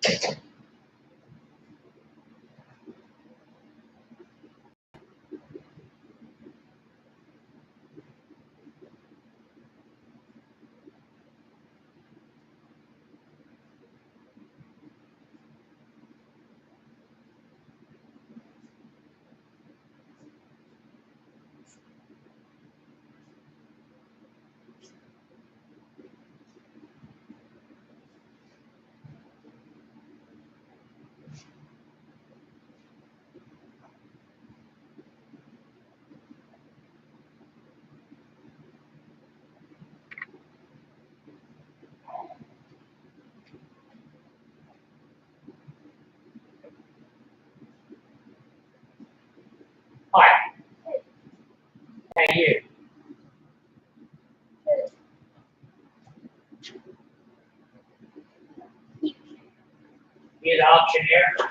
Hi. Hey, you. You the auctioneer?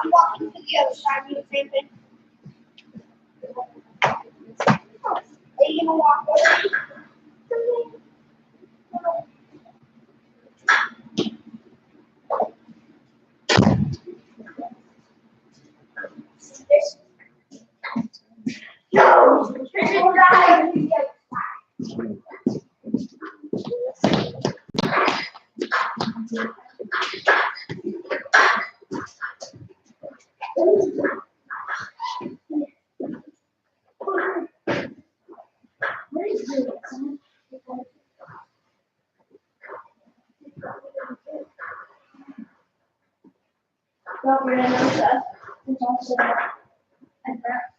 I'm walking to the other side of the same thing. Are you gonna walk over? No, this is right. Not random stuff. It's also like that.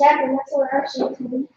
Jack, and that's what I'm shooting.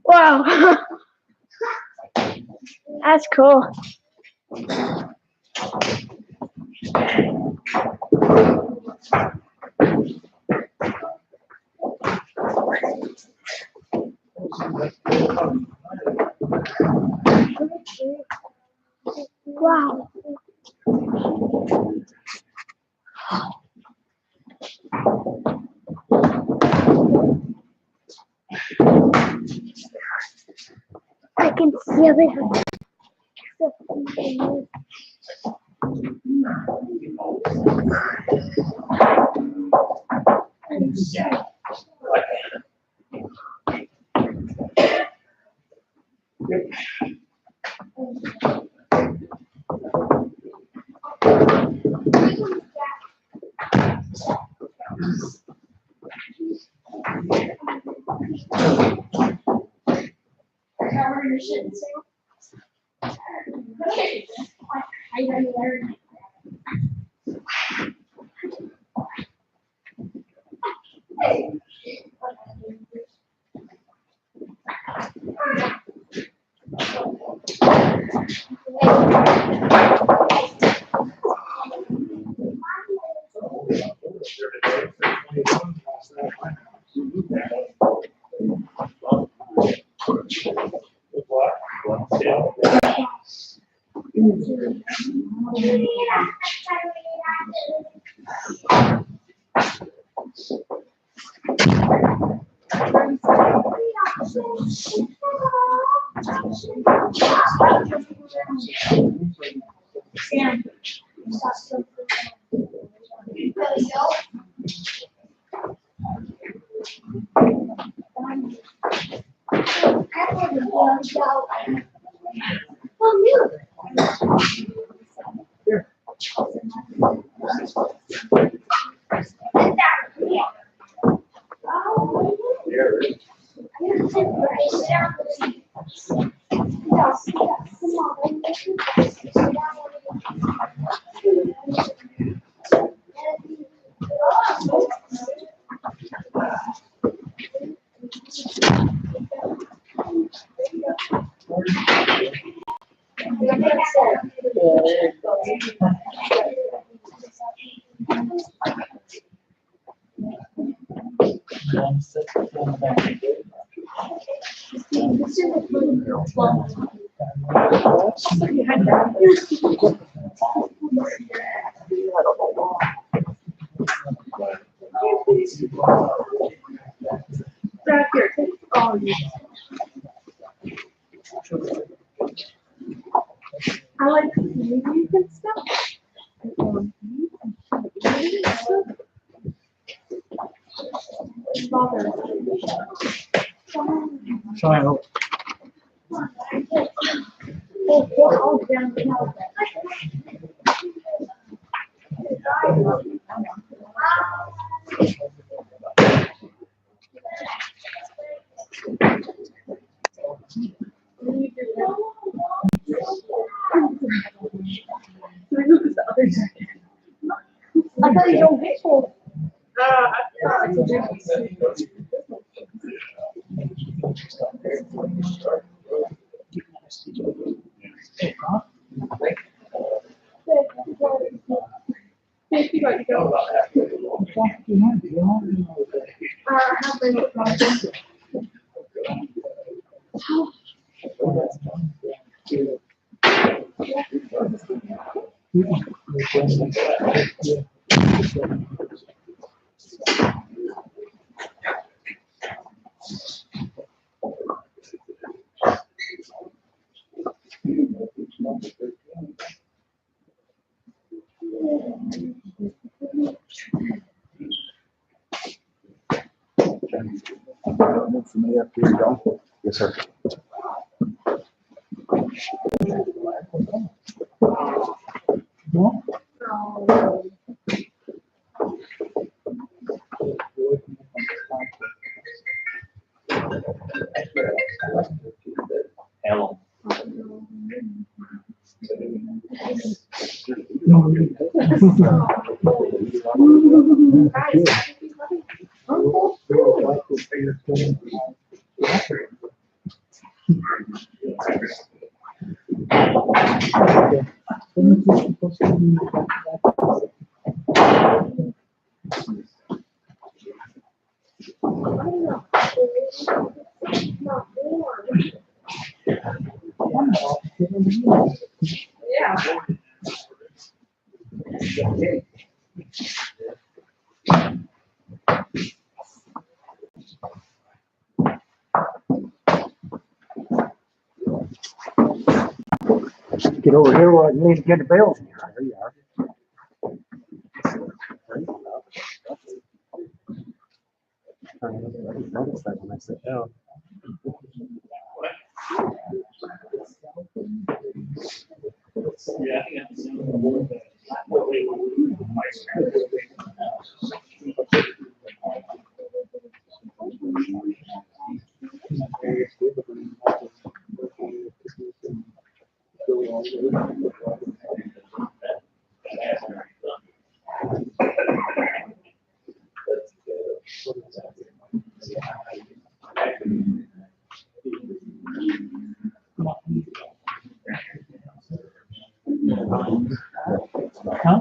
Wow. That's cool. Wow. I can see everything. Child. I thought you don't get one. Thank you, got to go. Have been Yes, sir. Hello. Yeah. Get over here where I need to get the bills. There you are. I didn't notice that when I said, oh. Huh?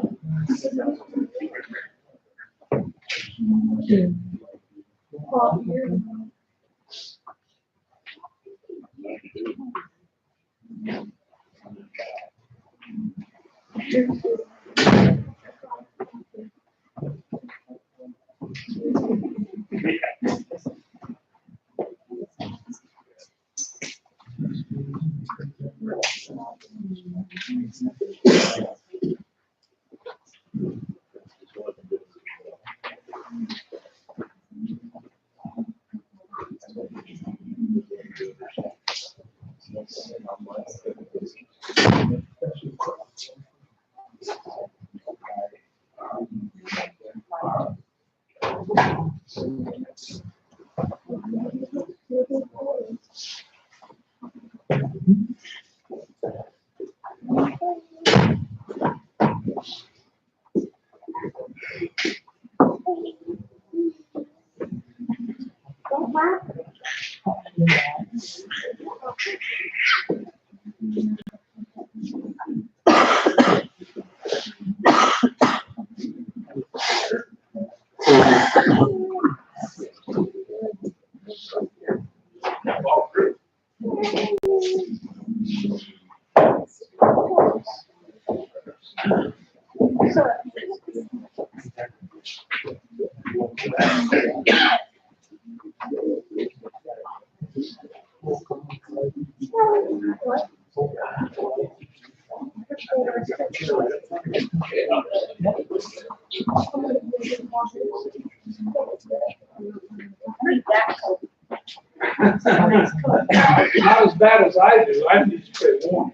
Not as bad as I do. I need to stay warm.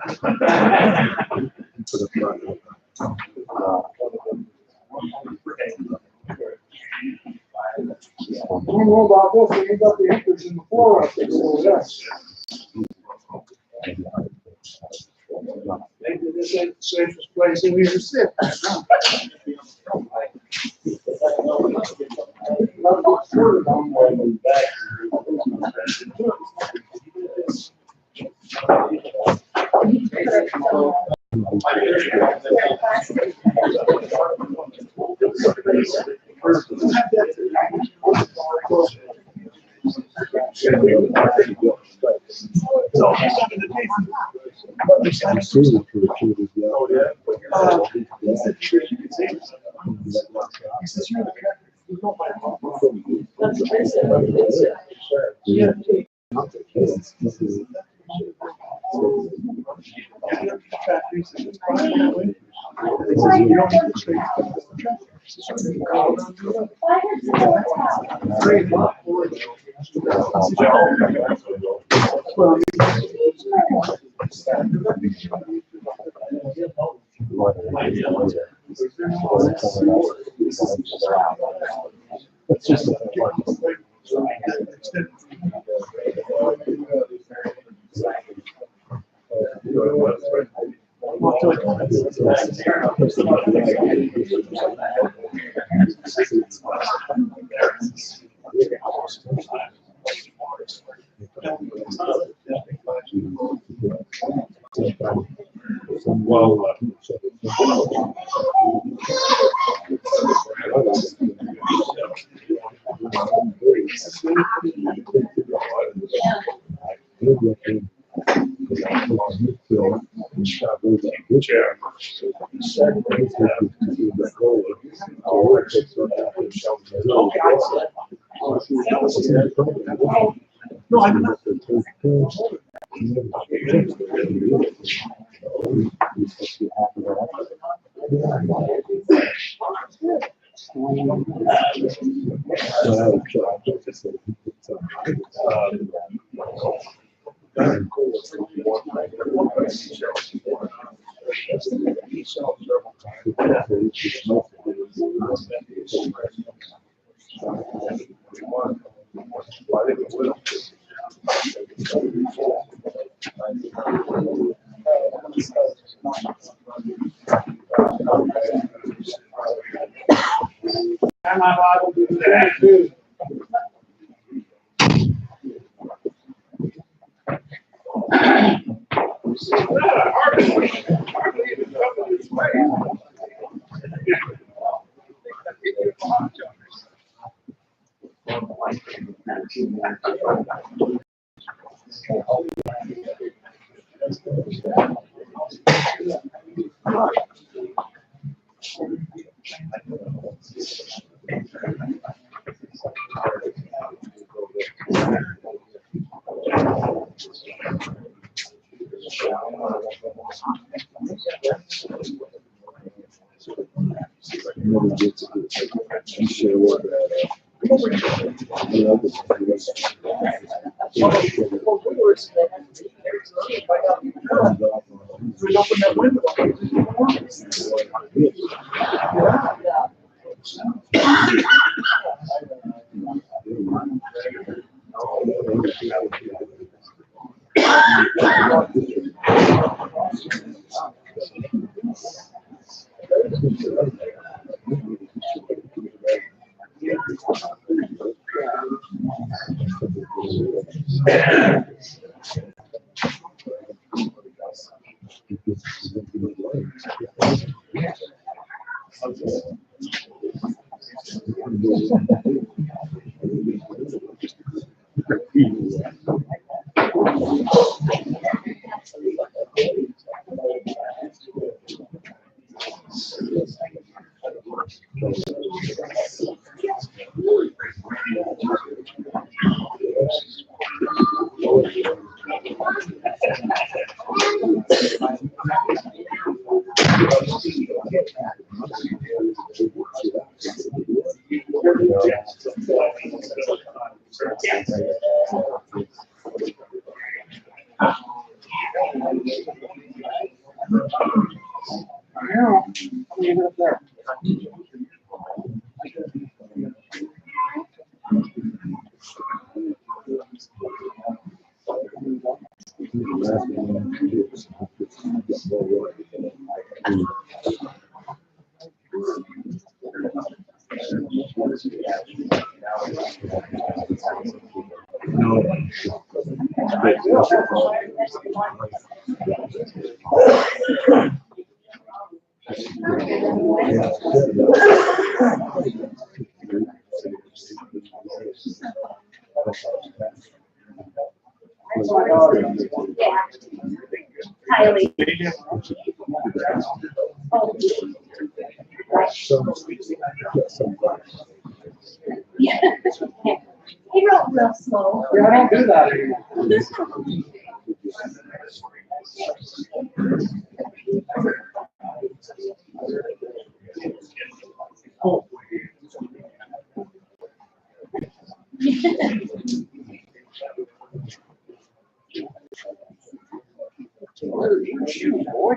I don't know about this, they got the anchors in the floor up there, so yes. Maybe this ain't the safest place in here to sit. My Bible do that too. Now, leave it up there. Yeah. Highly. Yeah. He wrote real slow. Yeah, I don't do that anymore. Oh. Shoot, boy.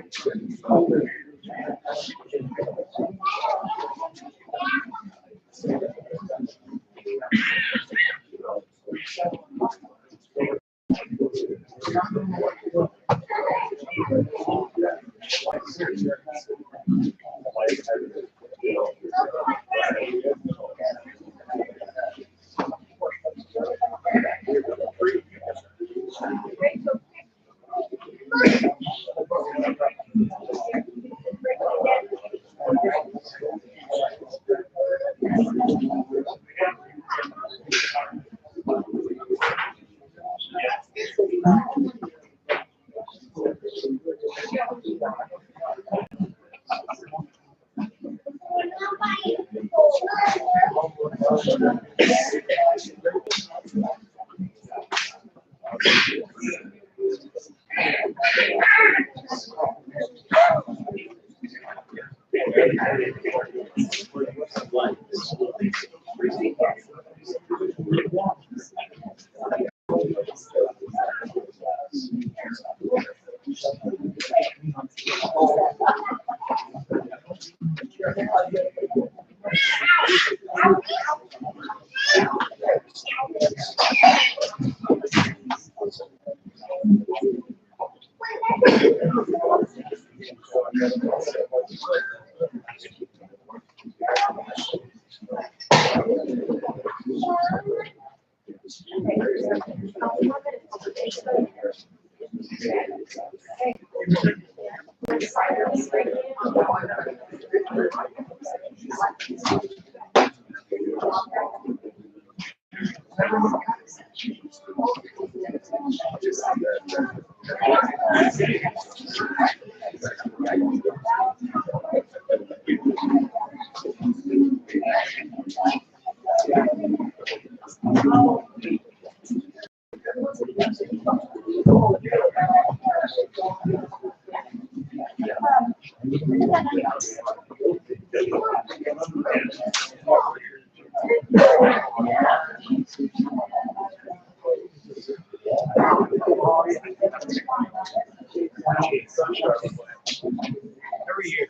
Every year.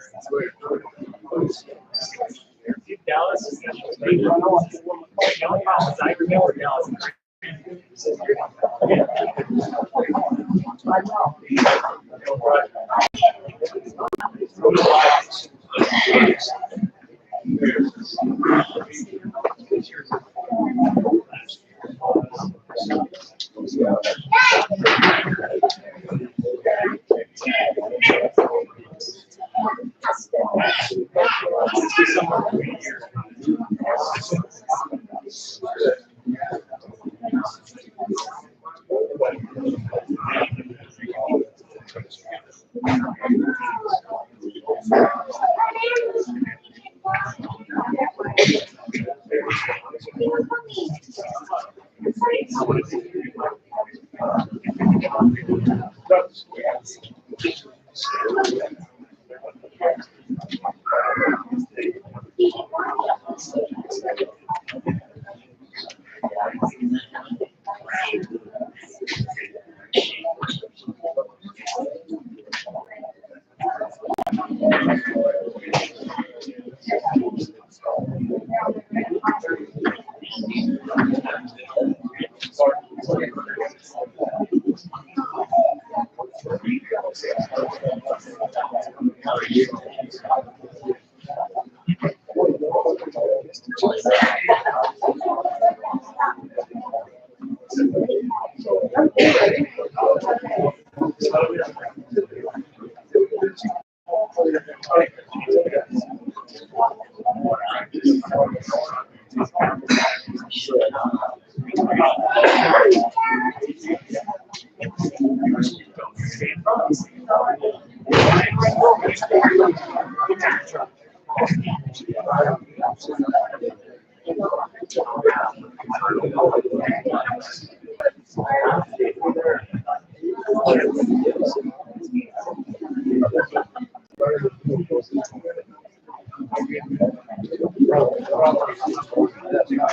Dallas is the only problem is I remember Dallas.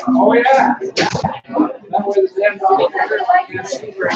Oh, yeah. That way the damn dog can't see very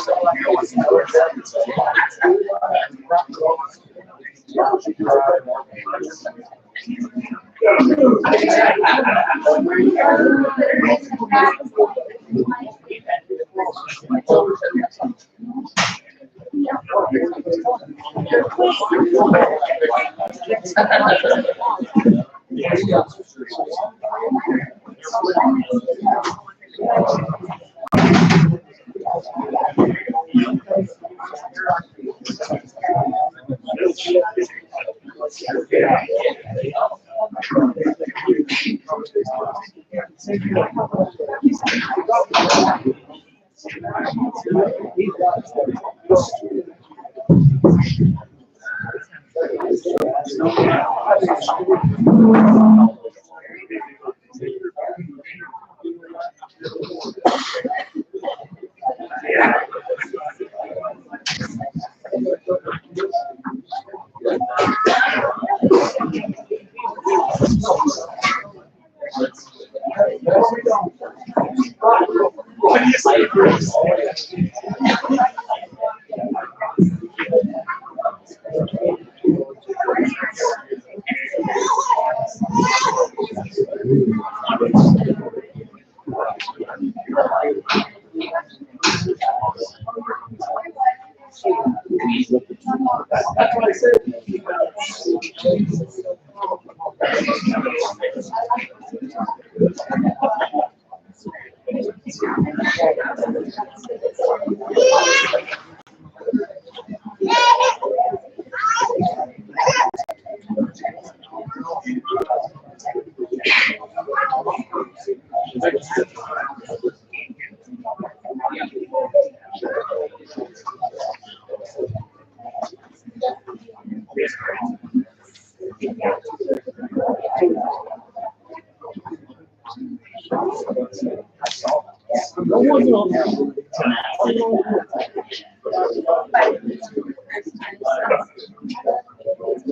That's what I said.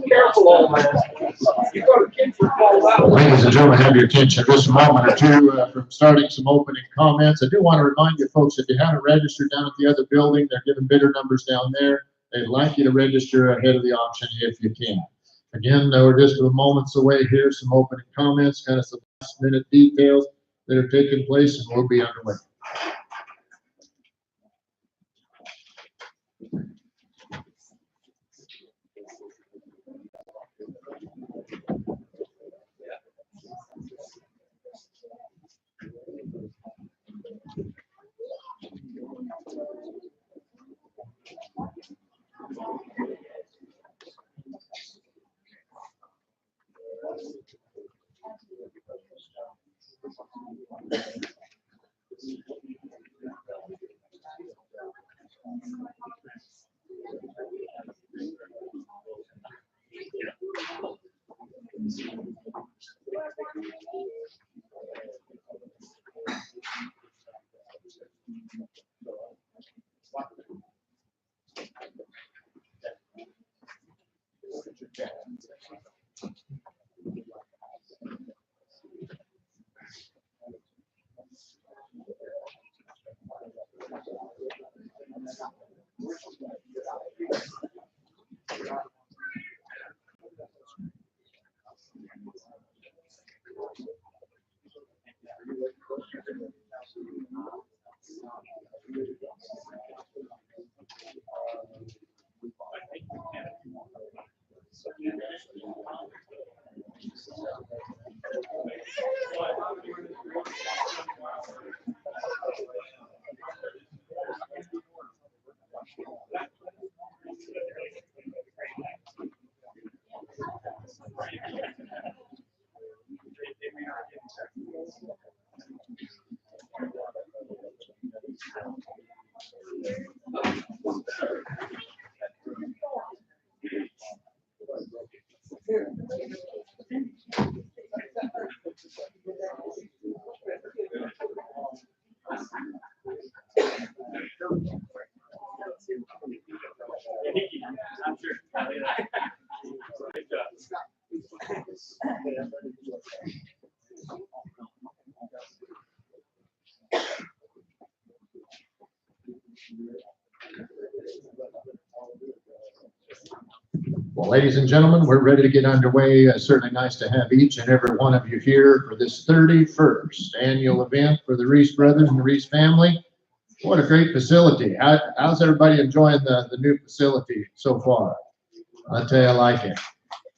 Careful, old man. You go to kids for fall out. Ladies and gentlemen, have your attention just a moment or two from starting some opening comments. I do want to remind you folks, if you haven't registered down at the other building, they're giving bidder numbers down there. They'd like you to register ahead of the auction if you can. Again, we're just a moments away here, some opening comments, kind of some last minute details that are taking place, and we'll be underway. I'm sure. Well, ladies and gentlemen, we're ready to get underway. Certainly nice to have each and every one of you here for this 31st annual event for the Rees brothers and the Rees family. What a great facility. How's everybody enjoying the new facility so far? I tell you, I like it.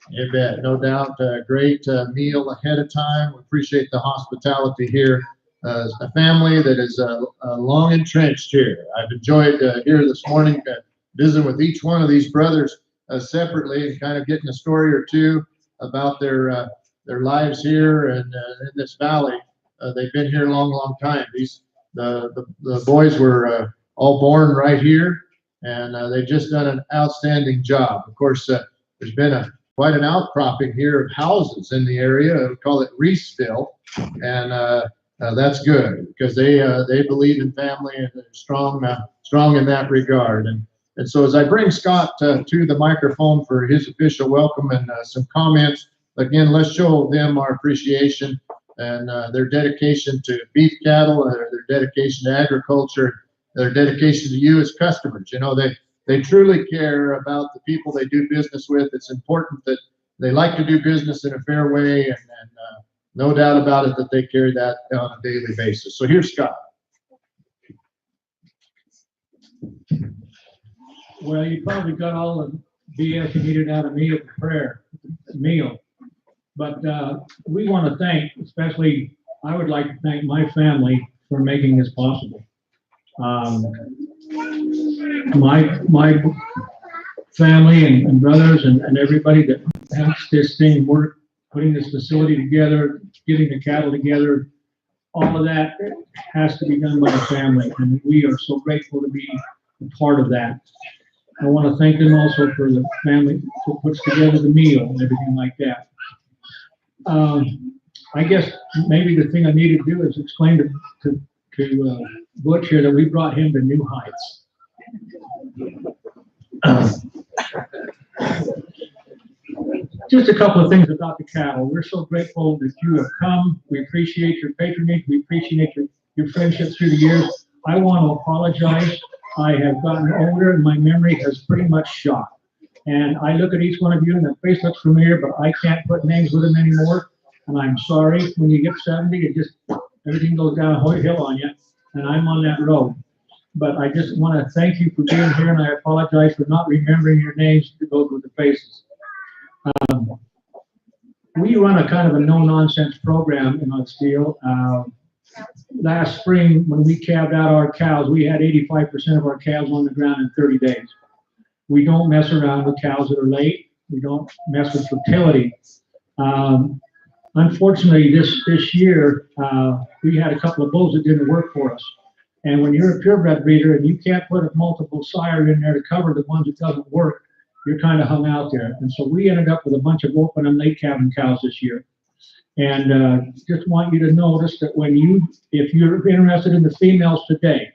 You bet, no doubt. Great meal ahead of time. We appreciate the hospitality here. A family that is long entrenched here. I've enjoyed here this morning visiting with each one of these brothers separately and kind of getting a story or two about their lives here and in this valley. They've been here a long time. The boys were all born right here, and they've just done an outstanding job. Of course, there's been quite an outcropping here of houses in the area. We call it Reesville, and that's good because they believe in family and they're strong in that regard. And so as I bring Scott to the microphone for his official welcome and some comments, again, let's show them our appreciation and their dedication to beef cattle, their dedication to agriculture, their dedication to you as customers. You know, they truly care about the people they do business with. It's important that they like to do business in a fair way, and no doubt about it that they carry that on a daily basis. So here's Scott. Well, you probably got all the BS you needed out of me at the prayer meal. But we want to thank, especially, I would like to thank my family for making this possible. My family and brothers and everybody that helps this thing work, putting this facility together, getting the cattle together, all of that has to be done by the family, and we are so grateful to be a part of that. I want to thank them also for the family who puts together the meal and everything like that. I guess maybe the thing I need to do is explain to Butch here that we brought him to new heights. Just a couple of things about the cattle. We're so grateful that you have come. We appreciate your patronage. We appreciate your friendship through the years. I want to apologize. I have gotten older and my memory has pretty much shot. And I look at each one of you and the face looks familiar, but I can't put names with them anymore. And I'm sorry, when you get 70, it just, everything goes downhill on you. And I'm on that road. But I just want to thank you for being here, and I apologize for not remembering your names to go with the faces. We run a kind of a no-nonsense program in Oaksteel. Last spring, when we calved out our cows, we had 85% of our calves on the ground in 30 days. We don't mess around with cows that are late. We don't mess with fertility. Unfortunately, this year, we had a couple of bulls that didn't work for us. And when you're a purebred breeder and you can't put a multiple sire in there to cover the ones that doesn't work, you're kind of hung out there. And so we ended up with a bunch of open and late calving cows this year. And just want you to notice that if you're interested in the females today,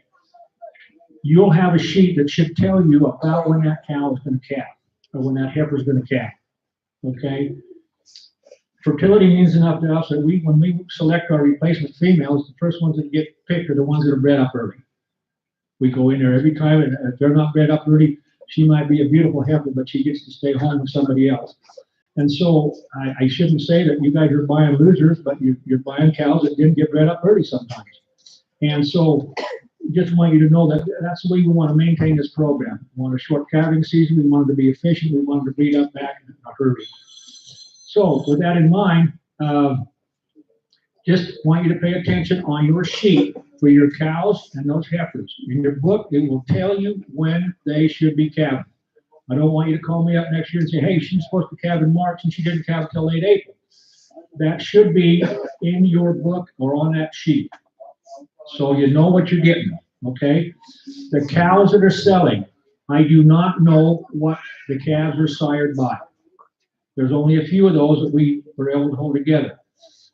you'll have a sheet that should tell you about when that cow is going to calve, or when that heifer is going to calve. Okay? Fertility means enough to us that when we select our replacement females, the first ones that get picked are the ones that are bred up early. We go in there every time, and if they're not bred up early, she might be a beautiful heifer, but she gets to stay home with somebody else. And so I shouldn't say that you guys are buying losers, but you're buying cows that didn't get bred up early sometimes. And so just want you to know that that's the way we want to maintain this program. We want a short calving season. We want it to be efficient. We want it to breed up back in a hurry. So with that in mind, just want you to pay attention on your sheet for your cows and those heifers. In your book, it will tell you when they should be calving. I don't want you to call me up next year and say, hey, she's supposed to calve in March and she didn't calve until late April. That should be in your book or on that sheet. So you know what you're getting, okay? The cows that are selling, I do not know what the calves are sired by. There's only a few of those that we were able to hold together.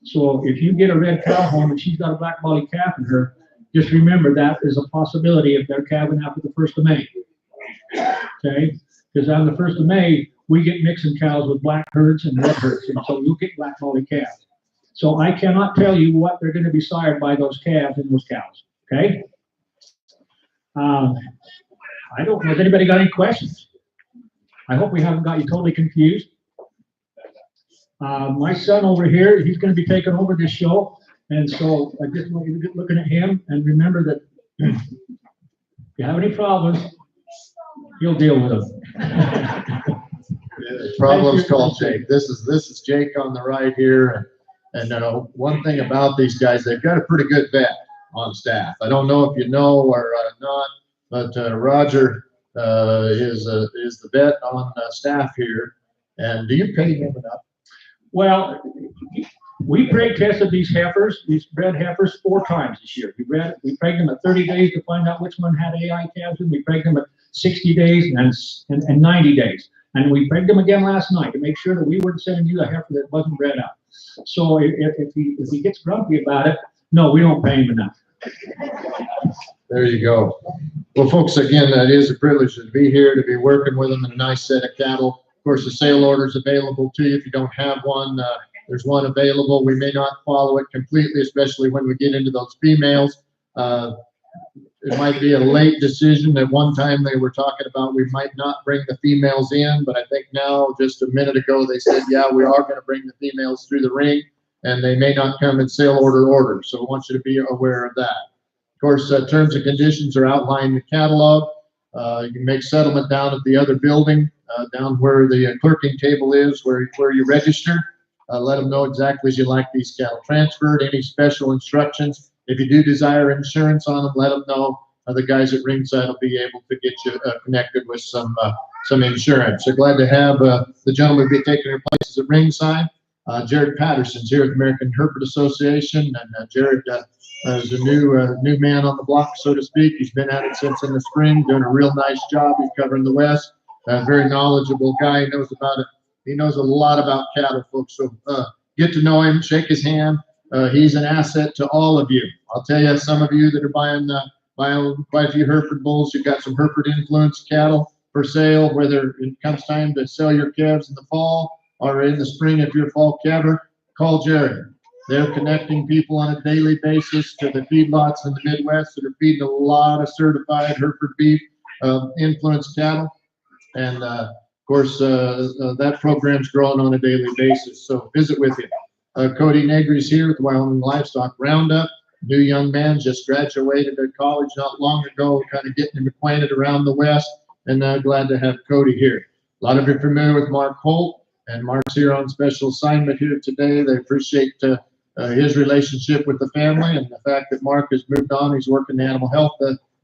So if you get a red cow home and she's got a black body calf in her, just remember that is a possibility if they're calving after the 1st of May. Okay? Because on the 1st of May, we get mixing cows with black herds and red herds, and so you'll get black body calves. So I cannot tell you what they're going to be sired by those calves and those cows. Okay? I don't know. Has anybody got any questions? I hope we haven't got you totally confused. My son over here, he's going to be taking over this show, and so I just want you to get looking at him and remember that if you have any problems, he'll deal with them. Problems called Jake. This is Jake on the right here, and one thing about these guys, they've got a pretty good vet on staff. I don't know if you know or not, but Roger is the vet on staff here. And do you pay him enough? Well, we preg tested these heifers, these bred heifers, 4 times this year. We pregged them at 30 days to find out which one had AI calves, and we pregged them at 60 days and 90 days. And we pregged them again last night to make sure that we weren't sending you a heifer that wasn't bred out. So if he gets grumpy about it, no, we don't pay him enough. There you go. Well, folks, again, it is a privilege to be here, to be working with them in a nice set of cattle. Of course, the sale order is available to you. If you don't have one, there's one available. We may not follow it completely, especially when we get into those females. It might be a late decision. At one time, they were talking about we might not bring the females in, but I think now, just a minute ago, they said, yeah, we are going to bring the females through the ring, and they may not come in sale order. So I want you to be aware of that. Of course, terms and conditions are outlined in the catalog. You can make settlement down at the other building, down where the clerking table is, where you register. Let them know exactly as you like these cattle transferred, any special instructions. If you do desire insurance on them, let them know. The guys at ringside will be able to get you connected with some insurance. So glad to have the gentleman be taking their places at ringside. Jared Patterson's here at the American Herpet Association, and Jared is a new man on the block, so to speak. He's been at it since in the spring, doing a real nice job. He's covering the West. Very knowledgeable guy. He knows about it. He knows a lot about cattle, folks. So get to know him, shake his hand. He's an asset to all of you. I'll tell you, some of you that are buying quite a few Hereford bulls, you've got some Hereford influenced cattle for sale, whether it comes time to sell your calves in the fall or in the spring if you're a fall calver, call Jared. They're connecting people on a daily basis to the feedlots in the Midwest that are feeding a lot of certified Hereford beef influenced cattle. And of course, that program's growing on a daily basis. So visit with him. Cody Negri's here with the Wyoming Livestock Roundup. New young man, just graduated at college not long ago, kind of getting him acquainted around the West, and glad to have Cody here. A lot of you are familiar with Mark Holt, and Mark's here on special assignment here today. They appreciate his relationship with the family and the fact that Mark has moved on. He's working the animal health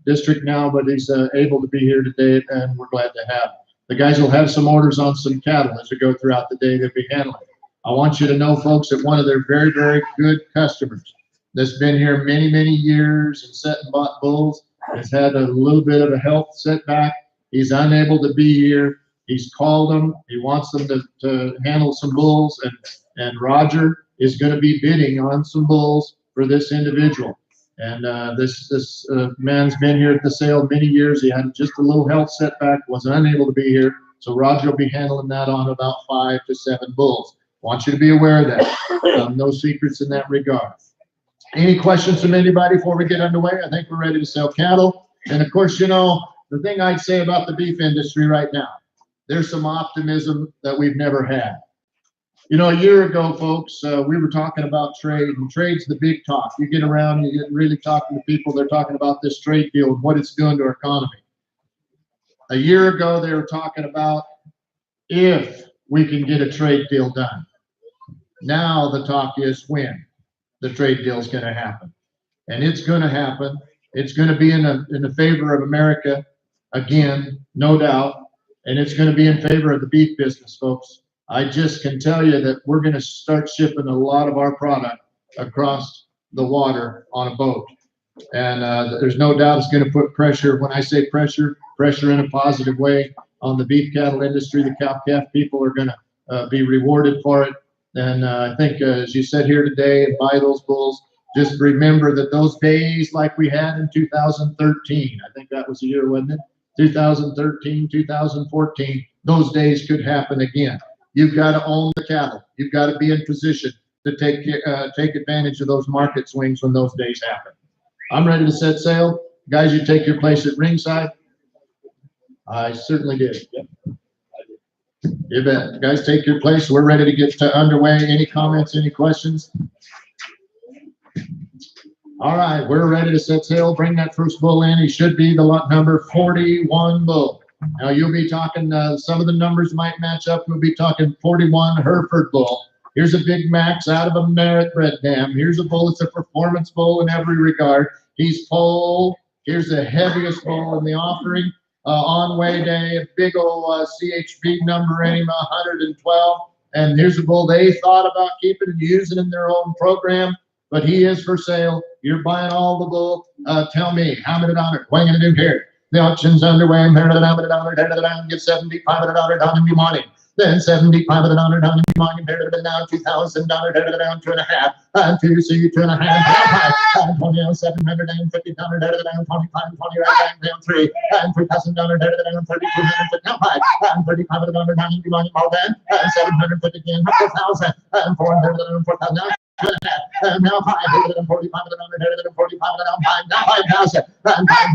district now, but he's able to be here today, and we're glad to have him. The guys will have some orders on some cattle as we go throughout the day they'll be handling. I want you to know, folks, that one of their very, very good customers that's been here many, many years and set and bought bulls has had a little bit of a health setback. He's unable to be here. He's called them. He wants them to handle some bulls, and Roger is going to be bidding on some bulls for this individual. And this man's been here at the sale many years. He had just a little health setback, was unable to be here. So Roger will be handling that on about 5 to 7 bulls. Want you to be aware of that. No secrets in that regard. Any questions from anybody before we get underway? I think we're ready to sell cattle. And of course, you know, the thing I'd say about the beef industry right now, there's some optimism that we've never had. You know, a year ago, folks, we were talking about trade, and trade's the big talk. You get around, you get really talking to people, they're talking about this trade deal and what it's doing to our economy. A year ago, they were talking about if we can get a trade deal done. Now the talk is when the trade deal is going to happen. And it's going to happen. It's going to be in the favor of America again, no doubt. And it's going to be in favor of the beef business, folks. I just can tell you that we're going to start shipping a lot of our product across the water on a boat. And there's no doubt it's going to put pressure. When I say pressure, pressure in a positive way on the beef cattle industry. The cow-calf people are going to be rewarded for it. And I think, as you said here today, and buy those bulls, just remember that those days like we had in 2013, I think that was the year, wasn't it? 2013, 2014, those days could happen again. You've got to own the cattle. You've got to be in position to take advantage of those market swings when those days happen. I'm ready to set sail. Guys, you take your place at ringside. I certainly did. Yep. You bet. Guys, take your place. We're ready to get underway. Any comments, any questions? All right, we're ready to set sail. Bring that first bull in. He should be the lot number 41 bull. Now you'll be talking, some of the numbers might match up. We'll be talking 41 Hereford bull. Here's a Big Max out of a Merit bred dam. Here's a bull. It's a performance bull in every regard. He's full. Here's the heaviest bull in the offering. On weigh day, a big old CHP number in him, 112. And here's a bull they thought about keeping and using in their own program, but he is for sale. You're buying all the bull. Tell me, how many dollars? What are you going to do here? The auction's underway. Get $7,500 down in the morning. Then $7,500 down in the morning. Now $2,000 down 2.5. And two, see 2.5. And $750 down 25, 20 right down 3. And $3,000 down 3,250 now 5. And $3,500 down in the morning. More than and $750 again. 4,000 and $400 now. And now 5, $45 $45 now 5,000 and 5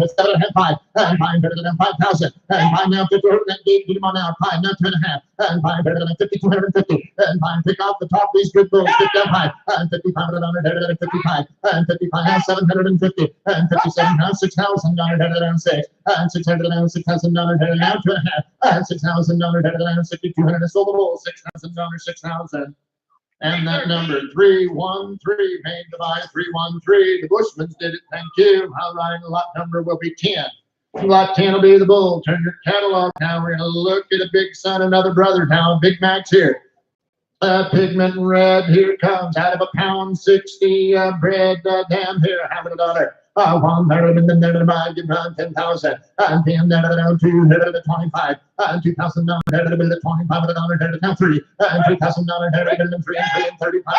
and 5,000 and 5 now 50 get him on now 5 now 2.5 and 5 5,250 and 5 pick off the top these good bulls 5 and 55 and 55 and 55 now 750 and 57 now 6,000 down 6 and 600 down 6,000 now 2.5 and 6,000 down 6,200 sold the bull 6,000 6,000. And that number 313 paid to buy 313. The Bushmans did it. Thank you. All right, lot number will be 10. Lot 10 will be the bull. Turn your catalog. Now we're going to look at a big son, another brother now. Big Max here. Pigment red. Here it comes out of a pound 60 bred dam here. How many $1 $100 and then give around 10,000 and then down to 25 and $2,000 down $25 down 3 and $3,000 down 3 and 35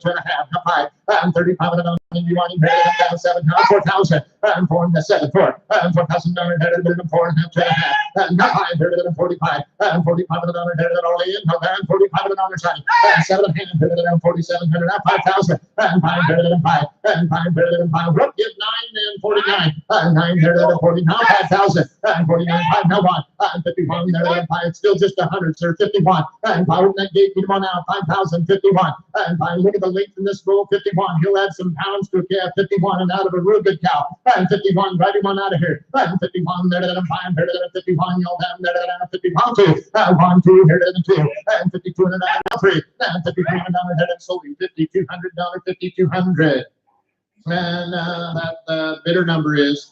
2.5 5 and $35 down you want down 7 4,000 and 4 and 7 4 and $4,000 down 4 and 2.5 and 9 45 and $45 all in and $45 signing and 7 and 4,700 and 5,000 and 5 and 5 give 9 and 49 and 9 40 now 5,000 and 49 5 now 1 and 51 5 it's still just 100 sir 51 and 5 that gate get on now 5,000 51 and 5 look at the length in this bull 51 he'll add some pounds to a calf 51 and out of a real good cow and 51 drive him on out of here and 51 5 51 you'll have 51 2 and 1 2 and 52 and 3 and 53 and sold him $5,200 $5,200 and that bidder number is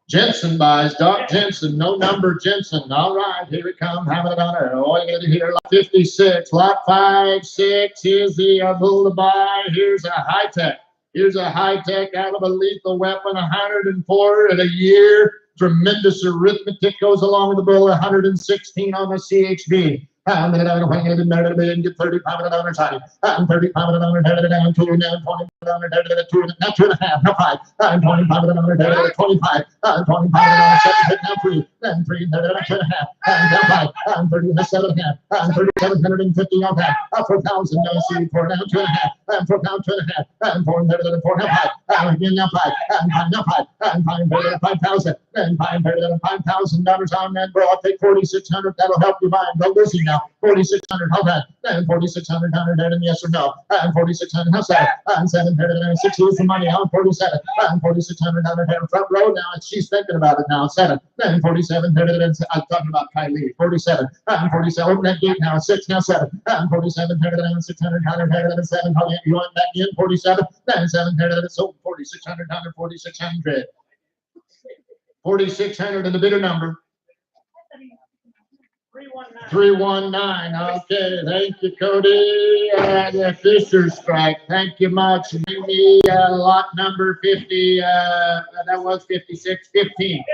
Jensen buys, Doc Jensen, no number Jensen. All right, here it comes. How many $1? Oh, you got to hear lot 56, lot 5, 6. Here's the bull to buy. Here's a high tech. Here's a high tech out of a lethal weapon, 104 in a year. Tremendous arithmetic goes along with the bull, 116 on the CHB. I'm going to get $35 signing. I'm $35 down 2 now 20 $2 now 2.5 now 5 and $25 25 and $25 7 now 3 and 3 2.5 and now 5 and 37 and 3,750 on that 4,000 now see 4 now 2.5 and 4 now 2.5 and 4 now 5 and again now 5 and 5 now 5 and 5,000 and $5,000 on that bro. I'll take 4,600. That'll help you buy no losing now. now. 4,600, how that? And 4,600, and yes or no. And 4,600, how's that? And 760 is the money out. 47, and 4,600 front row now. And she's thinking about it now. 7, and 47, I'm talking about Kylie. 47, and 47, open that gate now. 6, now 7, and 47, and 600, 7, you want that in? 47, and 7, so 4,600, 4,600. 4,600 and the bidder number. 319. Okay, thank you, Cody. The Fisher strike. Thank you much. Maybe lot number 50. That was 56. 15.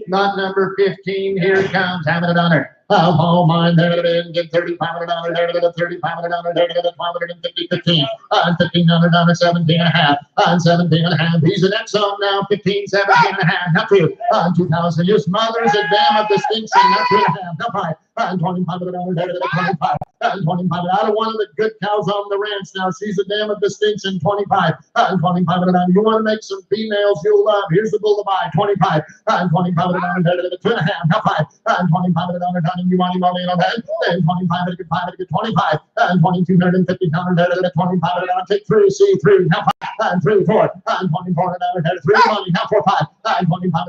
Lot number 15. Here it comes. Having it on her. Oh, mine. There it is. Get $3,500. There it is. $3,500. There it is. 550. 15. $1,500. 17 and a half. 17 and a half. He's the next song now. 15. 17 and a half. Not 2. 2,000. Your mother's a dam of distinction. Not 2 and a half. Not 5. $25. There it is. 25. 25. Out of one of the good cows on the ranch now. She's a dam of distinction. 25. 25. You want to make some females you'll love. Here's the bull to buy. 25. 25. There it is. 2 and a half. Not 5. 25. You want him only on that? Then 25, get 5, get 25, and 2,250 $25. Take 3, see 3, now 5, and 3, 4, and 24 3 money, now 4, 5, and 25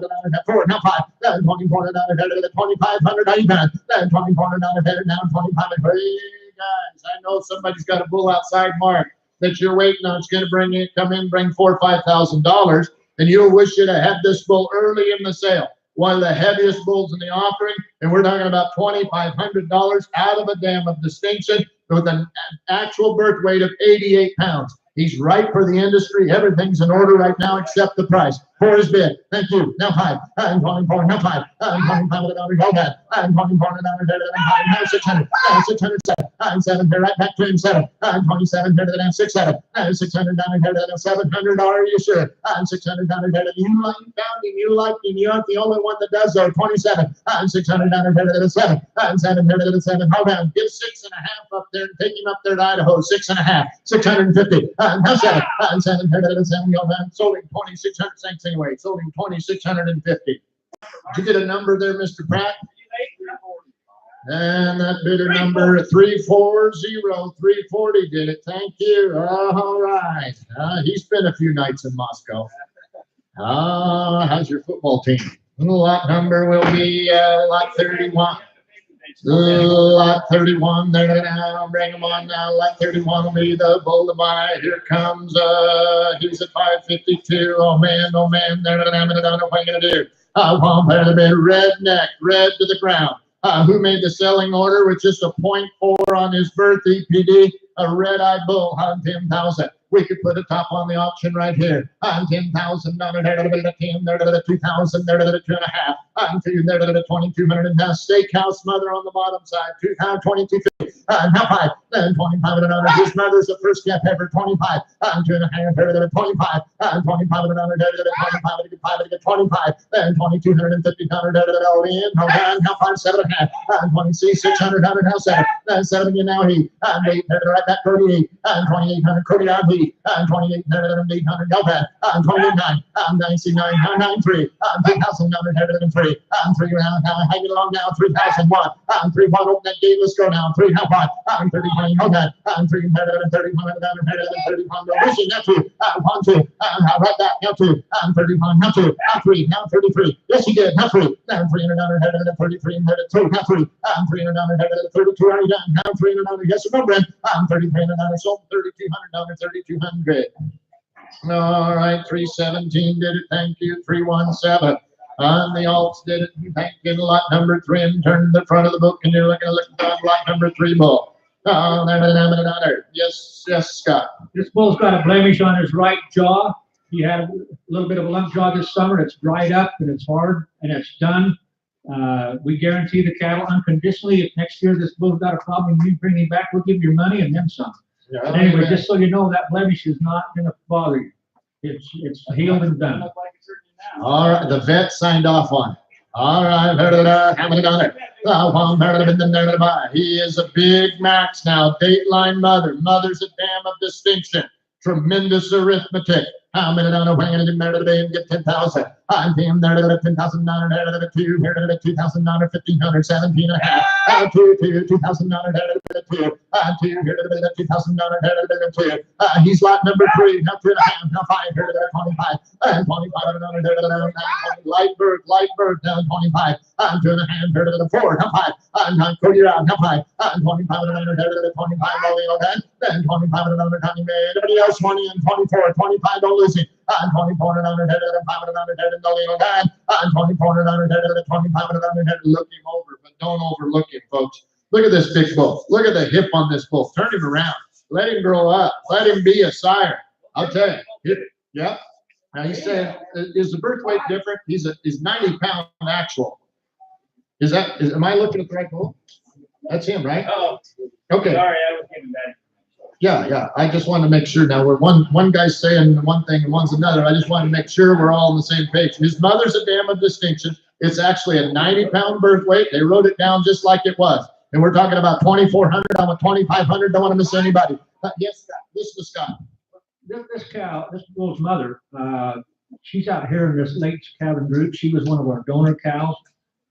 4, now 5, and 24 $2,500 even, and 24 now 25. Hey guys, I know somebody's got a bull outside mark that you're waiting on. It's going to bring it, come in, bring $4,000 or $5,000, and you'll wish you'd have had this bull early in the sale. One of the heaviest bulls in the offering, and we're talking about $2,500 out of a dam of distinction with an actual birth weight of 88 pounds. He's right for the industry. Everything's in order right now except the price. 4 is bid. Thank you. Now 5. I'm 24. Now 5. I'm $25. Hold that. I'm 24. Now 600. 607. I'm 7. Right back to him. 7. I'm 27. 6 7. I'm 600. 700. Are you sure? I'm 600. You like him. You like him. You aren't the only one that does though. 27. I'm 600. 7. I'm 7. Hold on. Give 6.5 up there and take him up there to Idaho. 6.5. 650. Now 7. I'm 7. Sold him 2,600 cents. Anyway, sold him 2,650. Did you get a number there, Mr. Pratt? And that bidder number 340, 340 did it. Thank you. All right. He spent a few nights in Moscow. How's your football team? Lot number will be lot 31. Lot 31, there now, bring them on now. Lot 31 will be the bull to buy. Here comes, he's at 552. Oh man, there, I don't know what I'm going to do. There the bit, redneck, red to the ground. Who made the selling order with just a 0.4 on his birth EPD? A red-eyed bull on 10,000. We could put a top on the auction right here. On 10,000, there to the 10, there to the 2,000, there to the 2.5. On 2, there to the 2,200. And now steakhouse mother on the bottom side. 2,250. Now 5, then 25 $. His mother's the first step ever. 25. On 2.5, there to the 25. On 25 $. There to the 25, to get 5, to get 25. Then 2,250 $. There to the all in. Hold on. Now 5, 7.5. On 20, 600 $. Now 7. Then 7 again. Now he. On 8, there to right back 38. On 2,800. Cody on he. On 28, 800, go back. On 29, on 99, on 93, on 3,000, on 3, on 3, hang it along now, 3,001, on 3, 1, open that gate, let's go now, 3, how far, on 31, hold that, on 3, 31, 31, no, wishing, now 2, on 1, 2, right back, now 2, on 31, now 2, on 3, now 33, yes, he did, now 3, now 300, 33, now 2, now 3, on 300, 32, already done, now 300, yes, or no, Brent, on 33, sold $3,200, 3,200. All right, 317 did it. Thank you. 317 on the alts did it. Thank you. Lot number 3 and turn the front of the book and you're looking at lot number 3 bull. Yes, Scott. This bull's got a blemish on his right jaw. He had a little bit of a lump jaw this summer. It's dried up and it's hard and it's done. We guarantee the cattle unconditionally. If next year this bull's got a problem and you bring him back, we'll give you your money and then some. Yeah, but anyway, just so you know, that blemish is not going to bother you. It's healed and done. All right, the vet signed off on it. All right, how many on it? He is a big max now. Dateline mother. Mother's a dam of distinction. Tremendous arithmetic. How many down a wing and get 10,000? I'm team there to 10,000 down to 2 here to 2,000 down to 1,500, 17 and a half. I'm 2,000 down to 2. I'm 2 here to 2,000 down to 2. He's lot number 3. Now 2.5. Now 5 here to 25. And 25 down to light bird down 25. I'm 2.5 here to 4. Now 5. I'm not Cody around. Now 5. I'm 25 down to 25. Rolling on that. Then 25 down to 20. Everybody else 20 and 24. 25 don't lose it. I'm 24 down to 5 down to I'm 24 down to 25 down look him over, but don't overlook him, folks. Look at this big bull. Look at the hip on this bull. Turn him around. Let him grow up. Let him be a sire. I'll tell you. Yeah. Now he's saying, is the birth weight different? He's 90 pound actual. Am I looking at the right bull? That's him, right? Oh, okay. Sorry, I was giving that. Yeah. I just wanted to make sure. Now we're one guy's saying one thing and one's another. I just wanted to make sure we're all on the same page. His mother's a dam of distinction. It's actually a 90-pound birth weight. They wrote it down just like it was. And we're talking about 2,400. I want 2,500. Don't want to miss anybody. Yes, Scott. This is Scott. This cow, this bull's mother, she's out here in this late calving group. She was one of our donor cows,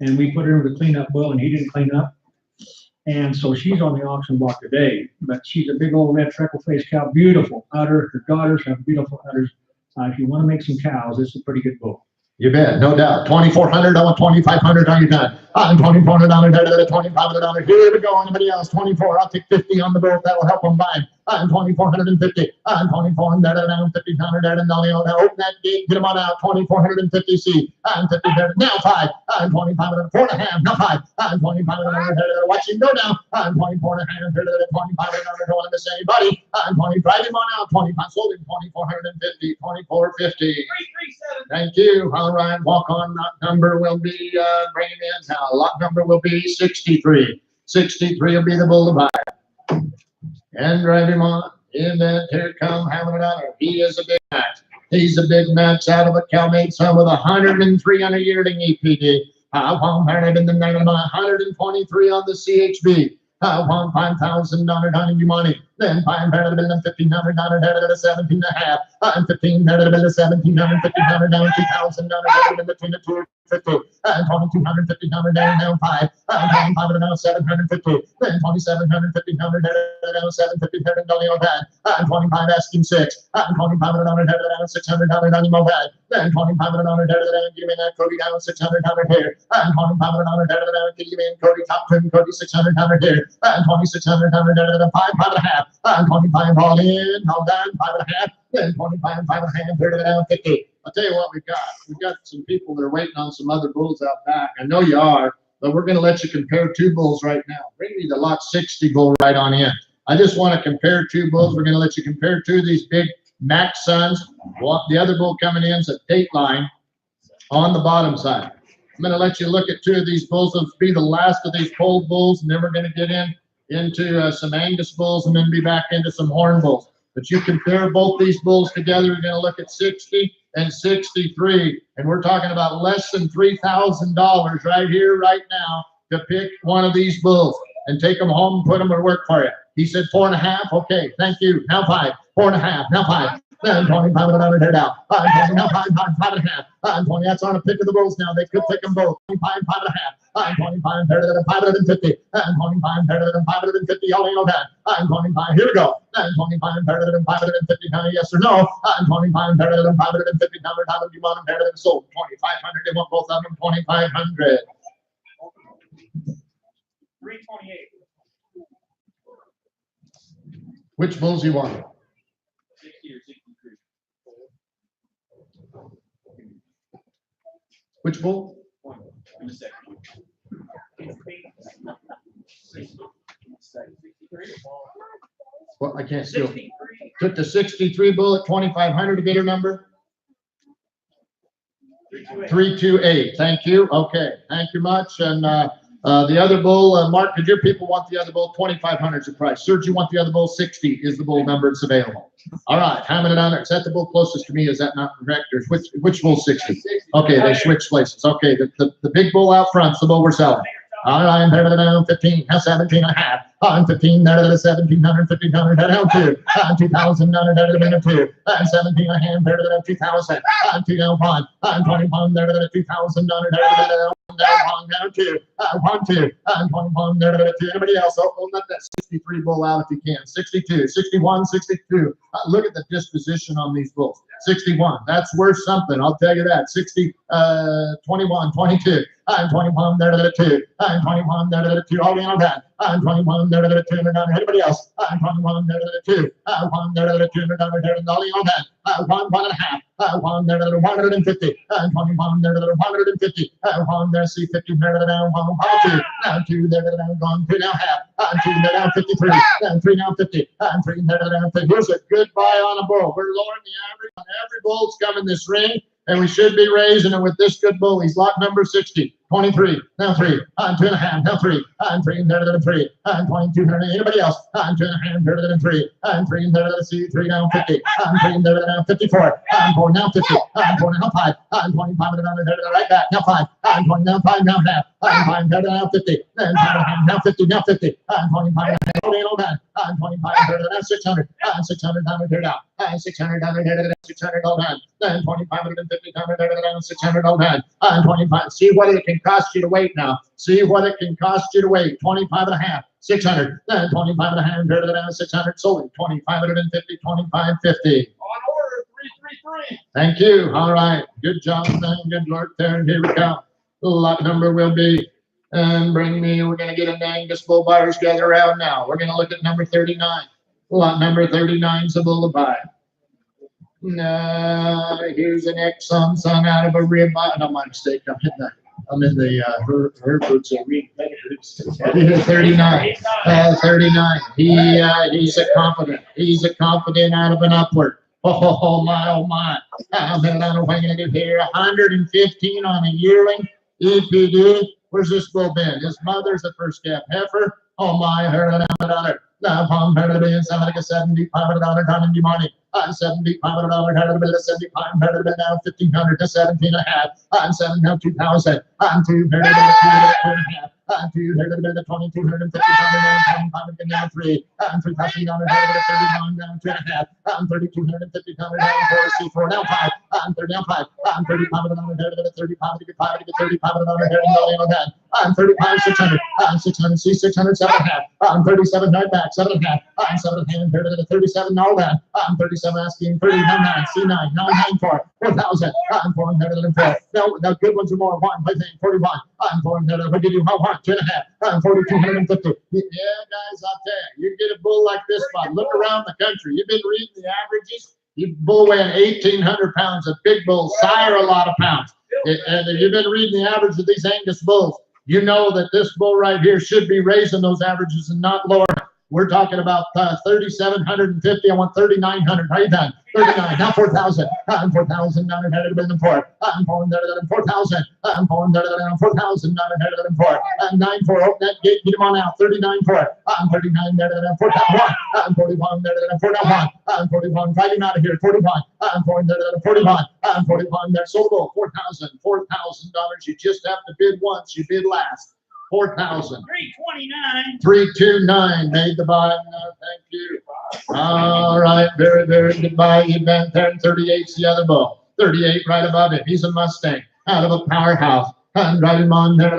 and we put her in the cleanup bull, and he didn't clean up. And so she's on the auction block today, but she's a big old red freckle-faced cow, beautiful udder. Her daughters have beautiful udders. If you want to make some cows, this is a pretty good bull. You bet, no doubt. 2,400, I want 2,500 on your time. I'm 2,400 on it, 2,500 on it. Here we go. Anybody else? 24. I'll take 50 on the boat. That will help them buy. I'm 2,450. I'm 2,400 down, 50 down, and open that gate. Get them on out. 2,450 C. I'm 50 there. Now 5. I'm 25 4.5. Now 5. I'm 25 watch him go down. I'm 24 and a half. 25 don't want to miss anybody. I'm 20. Drive him on out. 25. Sold him 2,450. 2,450. 337. Thank you. All right. Walk on. Lot number will be bring him in now. Lot number will be 63. 63 will be the bull to buy. And drive him on. In that here come having it on. He is a big match. He's a big match out of a cow made son with 103 on a yearling EPD. 123 on the CHB. $5,000 on your money. Then $500 $1,500 at 17 and a half. And $1,500 $1,750 down $2,000 between the 250. And $2,250 down 5. And $2,500 down 750. Then $2,750 down 750 down that. And $25 asking 6. And $2,500 down $600 on your mobile. Then $2,500 down give me that Cody down $600 here. And $2,500 down give me Cody top trim Cody $600 here. And $2,600 down 5.5. And 25 all in, all done, 5.5. Then 25, 5.5, here to down 50. I'll tell you what we've got some people that are waiting on some other bulls out back. I know you are, but we're going to let you compare two bulls right now. Bring me the lot 60 bull right on in. I just want to compare two bulls. We're going to let you compare two of these big Max sons. The other bull coming in is a Dateline on the bottom side. I'm going to let you look at two of these bulls. This will be the last of these polled bulls, and then we're going to get into some Angus bulls and then be back into some horn bulls. But you compare both these bulls together, you're going to look at 60 and 63, and we're talking about less than $3,000 right here, right now, to pick one of these bulls and take them home and put them to work for you. He said 4.5. Okay, thank you. Now 5. 4.5. Now 5. Then 25 head out. 20, now 5.5. 20. That's on a pick of the bulls now. They could pick them both. 25, 5.5. 25, 550. 25, 550. All you know that. 25. Here we go. 25, 550. Yes or no? 25, 550. How do you want them sold? 2,500. They want both of them. 2,500. 328. Which bulls you want? 60 or 63. Which bull? One. In a second. 63. Well, I can't see. 63. Took the 63 bull at 2,500 to get her number. 328. Thank you. Okay. Thank you much. And the other bull, Mark, did your people want the other bull? 2,500 is the price. Serge, you want the other bull? 60 is the bull number that's available. All right. Hamming it on there. Is that the bull closest to me? Is that not correct? Or which bull 60? Okay. They switched places. Okay. The big bull out front is the bull we're selling. All right, 15, now 17 and a half. On 15, there to 1700, 1500, down 2. On 2000, there to 2. On 17 a hand, there to 2000. On 2 down 1. On 21, there to 2000, down 2. On 2. On 21, there to 2. Anybody else? Oh, let that 63 bull out if you can. 62, 61, 62. Look at the disposition on these bulls. 61, that's worth something, I'll tell you that. 60, 21, 22. I'm 21, there to 2. I'm 21, there to 2. All the on that. I'm 21, there to 2. Anybody else? I'm 21, there to 2. I'm 1, there to 2. All the on that. 1, 1.5. 1, there to 150. I'm 21, there to 150. 1, there, see 50, there to down 1, 2. Down 2, there to down 1, 2 down half. 2, there down 53. Down 3 down 50. 3, there to down 50. Here's a good buy on a bull. We're lowering the average on every bull's coming this ring. And we should be raising it with this good bull. He's lot number 60. 23, now 3, on 2.5, now 3, on 3, there to 3, on 22, anybody else, on 2.5, there to 3, on 3, there to see 3 down 50, on 3, there to down 54, on 4, now 50, on 4, now 5, on 25, there to right back, now 5, on 20, now 5, now half, on 5, there to now 50, then 5.5, now 50, now 50, on 25, all that, on 25, there to now 600, on 600, down there down, on 600, down there to 600, all that, then 25, there to down 600, all that, on 25, see what it can cost you to wait now. See what it can cost you to wait. 25.5, 600, then 25.5, there to down 600, sold 2550, 2550. On order, 333. Thank you. All right. Good job, man. Good work there. And here we go. Lot number will be, and bring me, we're going to get an Angus bull buyers gather around now. We're going to look at number 39. Lot number 39 is a bull to buy. Here's an Exxon son out of a rib. No, my mistake. I'm in the Herbert's arena. 39. 39. He's a confident. He's a confident out of an upward. Oh my, oh my. I don't know what I'm going to do here. 115 on a yearling. EPD. Where's this bull been? His mother's the first calf heifer. Oh my, her $1. Now, $75 down in money. I'm $75, $75, now 1,500 to 17.5. I'm 7 now 2,000. I'm 2.5. I'm 2,250 now 3. I'm 3,000 down to 31 down 2.5. I'm 3,250 down to 4 now 5. I'm 30 now 5. I'm 35 down to 35 to get 5 to get 35 down to I'm 35 600. I'm 600 C 600 7.5. I'm 37 right back 7.5. I'm 7.5 37 all that. I'm 37 asking 30 9 C 9 994 4,000. I'm 404. No, good ones are more. 1 41. I'm 400. What did you do? 2.5. I'm 4,250. Yeah, guys, I'll tell you, you get a bull like this one. Look around the country. You've been reading the averages. You bull weighing 1,800 pounds. A big bull sire a lot of pounds. And if you've been reading the average of these Angus bulls, you know that this bull right here should be raising those averages and not lowering. We're talking about 3,750. I want 3,900. How you done? 39. Now 4,000. I'm 4,000. Not ahead of the 4. I'm going there to 4,000. I'm going there to 4,000. Not ahead of the 4. I'm 9-4. Open that gate. Get him on out. 39-4. I'm 39 there to 4,000. I'm 41 there to 41. I'm 41. Drive him out of here. 41. I'm going there to 41. I'm 41 there. Sold the 4,000. $4,000. You just have to bid once. You bid last. 4,000. 329. 329 made the buy. Thank you. All right, very, very good buy. You've been there. 38's the other bull. 38 right above it. He's a Mustang out of a powerhouse. I'm driving on there.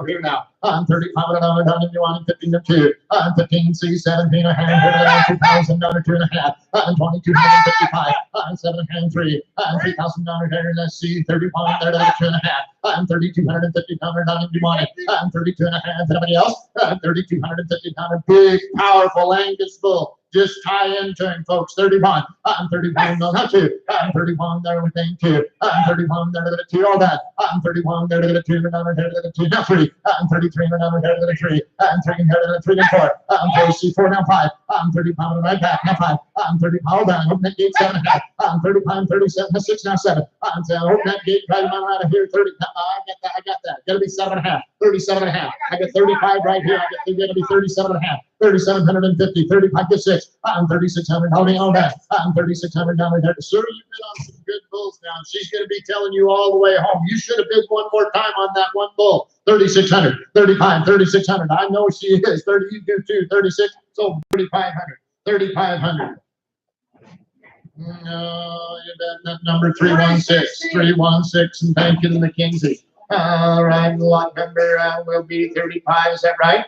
Here now. I'm 35 down if you want 15 to 2. I'm 15 C 17 a hand. 2,000 2.5. I'm 2,255. I'm 7 hand 3. I'm 3,000 here. Let's see 31 there to 2.5. I'm 3,250 down if you want it. I'm 32 and a half. Anybody else? I'm 3,250 down. Big, powerful Angus bull. Just tie into him, folks. 31. I'm 31. No, not 2. I'm 31 there with 2. I'm 31 there to 2. All that. I'm 31 there to 2. Down here to 2. Now 3. I'm 33 down here to 3. I'm 3 here to 3 and 4. I'm 4 now 5. I'm 35 right back. Now 5. I'm 35. Hold on. Open that gate 7.5. I'm 35 37. 6 now 7. I'm open that gate right out of here 30. I got that. Gotta be 7.5. 37.5. I got 35 right here. I got to be 37.5. 3,750, 35 to 6, 3,600, holding on that, 3,600 down there. Sir, you've been on some good bulls now. She's going to be telling you all the way home. You should have bid one more time on that one bull. 3,600, 35, 3,600. I know she is. 30, you do too. 36, so 3,500, 3,500. No, you bet that number 316, 316, and thank you to McKinsey. All right, lot number will be 35, is that right?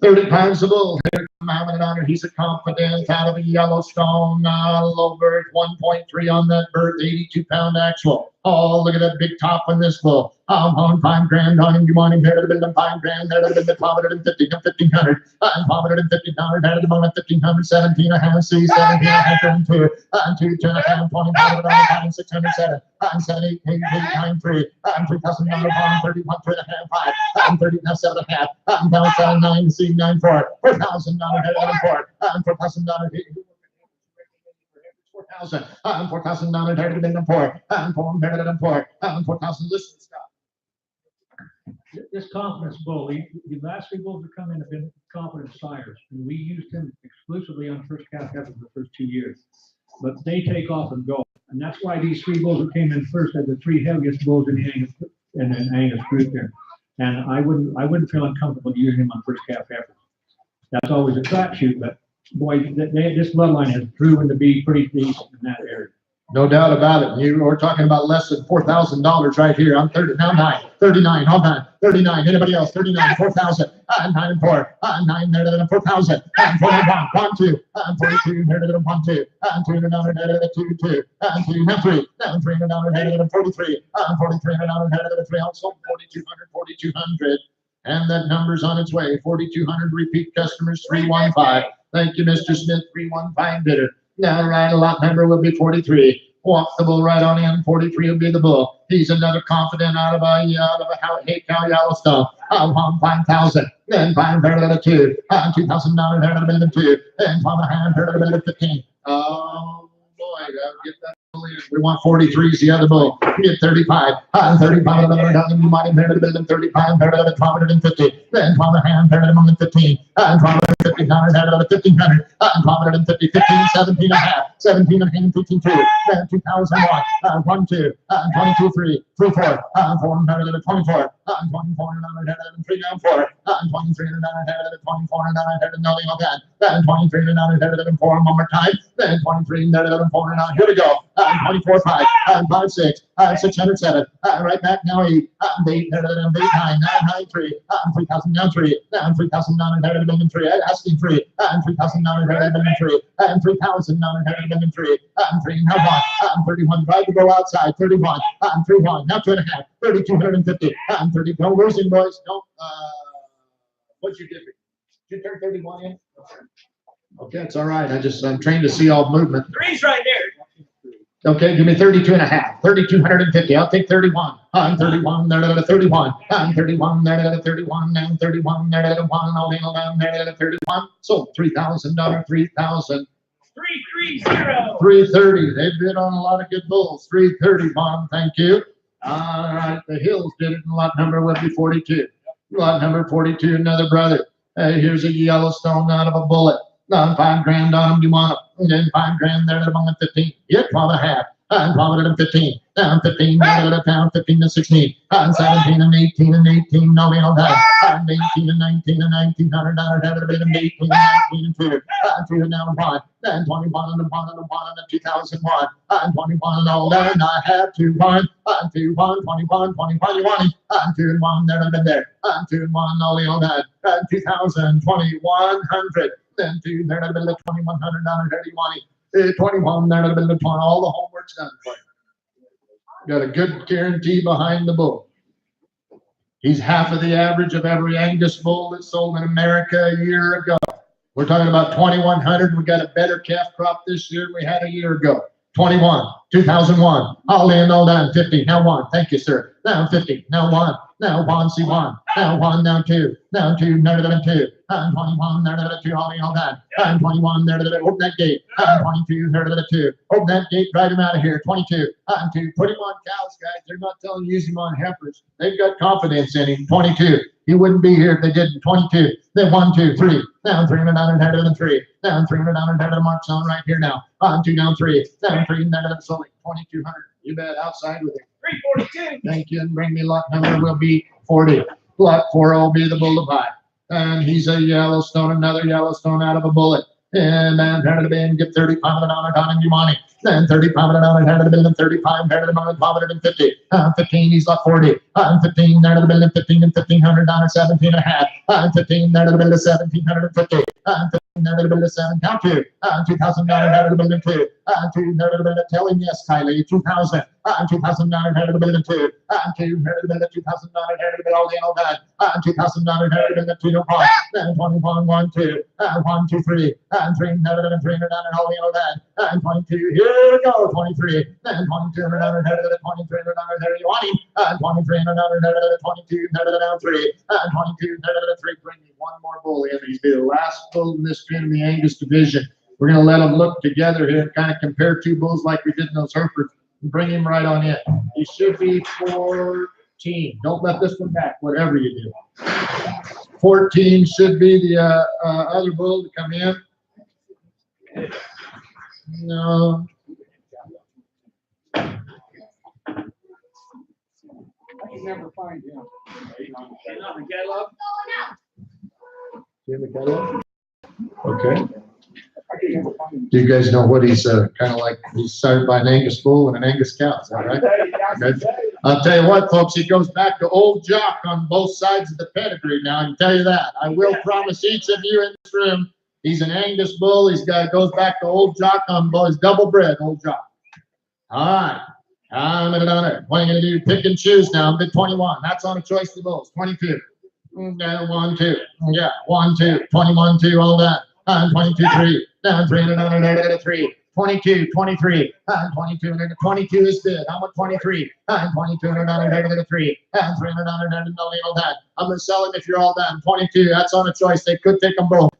30 pounds of bull. Here come Mounted Honor. He's a confident out of a Yellowstone. Low bird, 1.3 on that bird, 82-pound actual. Oh, look at that big top on this bull. On $5,000 on him. You want him here to the building, $5,000, there to the building, 550, 1,500. And 550 down there to the bone at 1,500, 17 and a half, C, 17 and a half, and 2, and 2, 2 and a half, 25, 607, and 7, 8, 8, 8, 9, 3, and 3,000 number 1, 31, 3 and a half, 5, and 30, 7 and a half, and down 7, 9, C, 9, 4, $4,000 head on 4, and $4,000 4,000, and $4,000 head to the building 4, and 4, better than 4, and 4,000. Listen, Scott. This confidence bull, the last three bulls that come in have been confident sires, and we used them exclusively on first calf heifers the first 2 years. But they take off and go, and that's why these three bulls that came in first are the three heaviest bulls in the Angus group there. And I wouldn't feel uncomfortable using them on first calf heifers. That's always a crapshoot, but boy, this bloodline has proven to be pretty decent in that area. No doubt about it. We're talking about less than $4,000 right here. I'm 30, now 9, 39, hold on, 39. Anybody else? 39, 4,000, 9 and 4, 9 there to 4,000, 41, 1, 2, 42, there to 1, 2, 2 and another there to 2, 2, 2, now 3, now 3 and another there to 43, 43 and another there to 3, also 4,200, 4,200. And that number's on its way. 4,200 repeat customers, 315. Thank you, Mr. Smith, 315 bidder. Now, right, a lot number will be 43. Walk the bull right on in. 43 will be the bull. He's another confident out of a hay cow Yellowstone. On 5,000. Then 5 there to the 2. $2,000 there to the building 2. And 5.5 there to the building 15. Oh boy, get that. We want 43s, the other bull. We get 35. 35 you might have there to the building 35, there to the 1,250. Then 12.5 there to the moment 15. And 1,250 there to the 1,500. And 1,250, 15, 17 and a half. 17 and a half, 15, 2. Then 2,001. 1, 2. 22, 3. 3, 4. 4 there to the 24. 24 and there to the 3 down 4. 23 and there to the 24 and there to the nothing of that. Then 23 and there to the 4 one more time. Then 23 and there to the 4 and here we go. 24, 5, 5, 6, 607, right back now 8, 8, 9, 9, 3, 3,000 down 3, 3,000 down there to the 3, asking 3, 3,000 down there to the 3, 3,000 down there to the 3, 3, now 1, 31, try to go outside, 31, 31, now 2.5, 3,250, 30, no losing boys, no, what'd you give me? Did you turn 31 in? Okay, it's all right, I'm trained to see all movement. 3's right there. Okay, give me 32 and a half, 3,250. I'll take 31. I'm 31, there to the 31. I'm 31, there to the 31. I'm 31, there to the 1. I'll nail down there to the 31. So $3,000, 3,000. 330. 330. They've bid on a lot of good bulls. 330, Bob. Thank you. All right, the Hills did it, and lot number will be 42. Lot number 42, another brother. Here's a Yellowstone out of a bullet. $5,000 on them, you want them. And then $5,000 there to the moment 15. Yep, 12 and a half. And 12 and 15. Down 15, down 15 to 16. And 17 and 18 and 18. No, we don't have. And 18 and 19 and $1,900 down to the bid and 18 and 19 and 2. And 2 and down 1. Then 21 and 1 and 1 and 2001. And 21 and all that. And I have 2, 1. And 2, 1, 21, 21, you want him. And 2 and 1 there and there. And 2 and 1, all we all that. And 2,000, 2,100. Then 2 there to the $2,100 there you want him. 21 there to the 20. All the homework's done for you. Got a good guarantee behind the bull. He's half of the average of every Angus bull that sold in America a year ago. We're talking about 2,100. We got a better calf crop this year than we had a year ago. 21, 2001. All in, all done. 50. Now 1. Thank you, sir. Now 50. Now 1. Now 1. See 1. Now 1. Now 2. Now 2. Now 2. and 21, there to the 2, holding all that, and 21, there to the, open that gate, and 22, there to the 2, open that gate, drive him out of here, 22, and 2, put him on cows, guys, they're not telling you use him on heifers, they've got confidence in him, 22, he wouldn't be here if they didn't, 22, then 1, 2, 3, down 3, and down, and down to the 3, down 3, and down, and down to the mark zone right here now, on 2, down 3, down 3, and down to the solid, 2200, you bet, outside with him. 342. Thank you, and bring me lot number will be 40. Lot 4 will be the boulevard. And he's a Yellowstone, another Yellowstone out of a bullet. And then head of the bin, get 35 of it on it, on and you money. Then 35 of it on it, head of the bin, and 35, head of the money, 550. 15, he's lot 40. 15, there to the bin, and 15, and 1500 on it, 17 and a half. 15, there to the bin, 1750. 15, there to the bin, 7, count 2. 2000 head of the bin, 2. 2, there to the bin, tell him yes, Kylie, 2000. 2000 head of the bin, 2. 2, head of the bin, 2000 head of the bin, all the all that. 2000 head of the bin, 2, no point. Then 21, 1, 2. 1, 2, 3. 3, head of the bin, 300 and all the all that. 22, here we go, 23. Then 22, head of the 23, there you want him. 23, head of the 22, head of the down 3. 22, head of the 3, bring me one more bull in. He's the last bull in this in the Angus division. We're going to let them look together here and kind of compare two bulls like we did in those Herefords and bring him right on in. He should be 14. Don't let this one back, whatever you do. 14 should be the other bull to come in. No. I can never find him. Okay. I can never find him. Do you guys know what he's kind of like? He's started by an Angus bull and an Angus cow. Is that right? Okay. I'll tell you what, folks, he goes back to old Jock on both sides of the pedigree now. I can tell you that. I will promise each of you in this room, he's an Angus bull. He's got goes back to old Jock on both. He's double bred, old Jock. All right. I'm in it on it. What are you going to do? Pick and choose now. I'm at 21. That's on a choice of the bulls. 22. 1, 2. Yeah. 1, 2. 21, 2. All that. 22, 3. Down 3 and 3. 22, 23, 22, and 22 is good. I'm at 23, 22, and 3, and 3, and all that. I'm going to sell him if you're all done. 22, that's on a choice. They could take them both.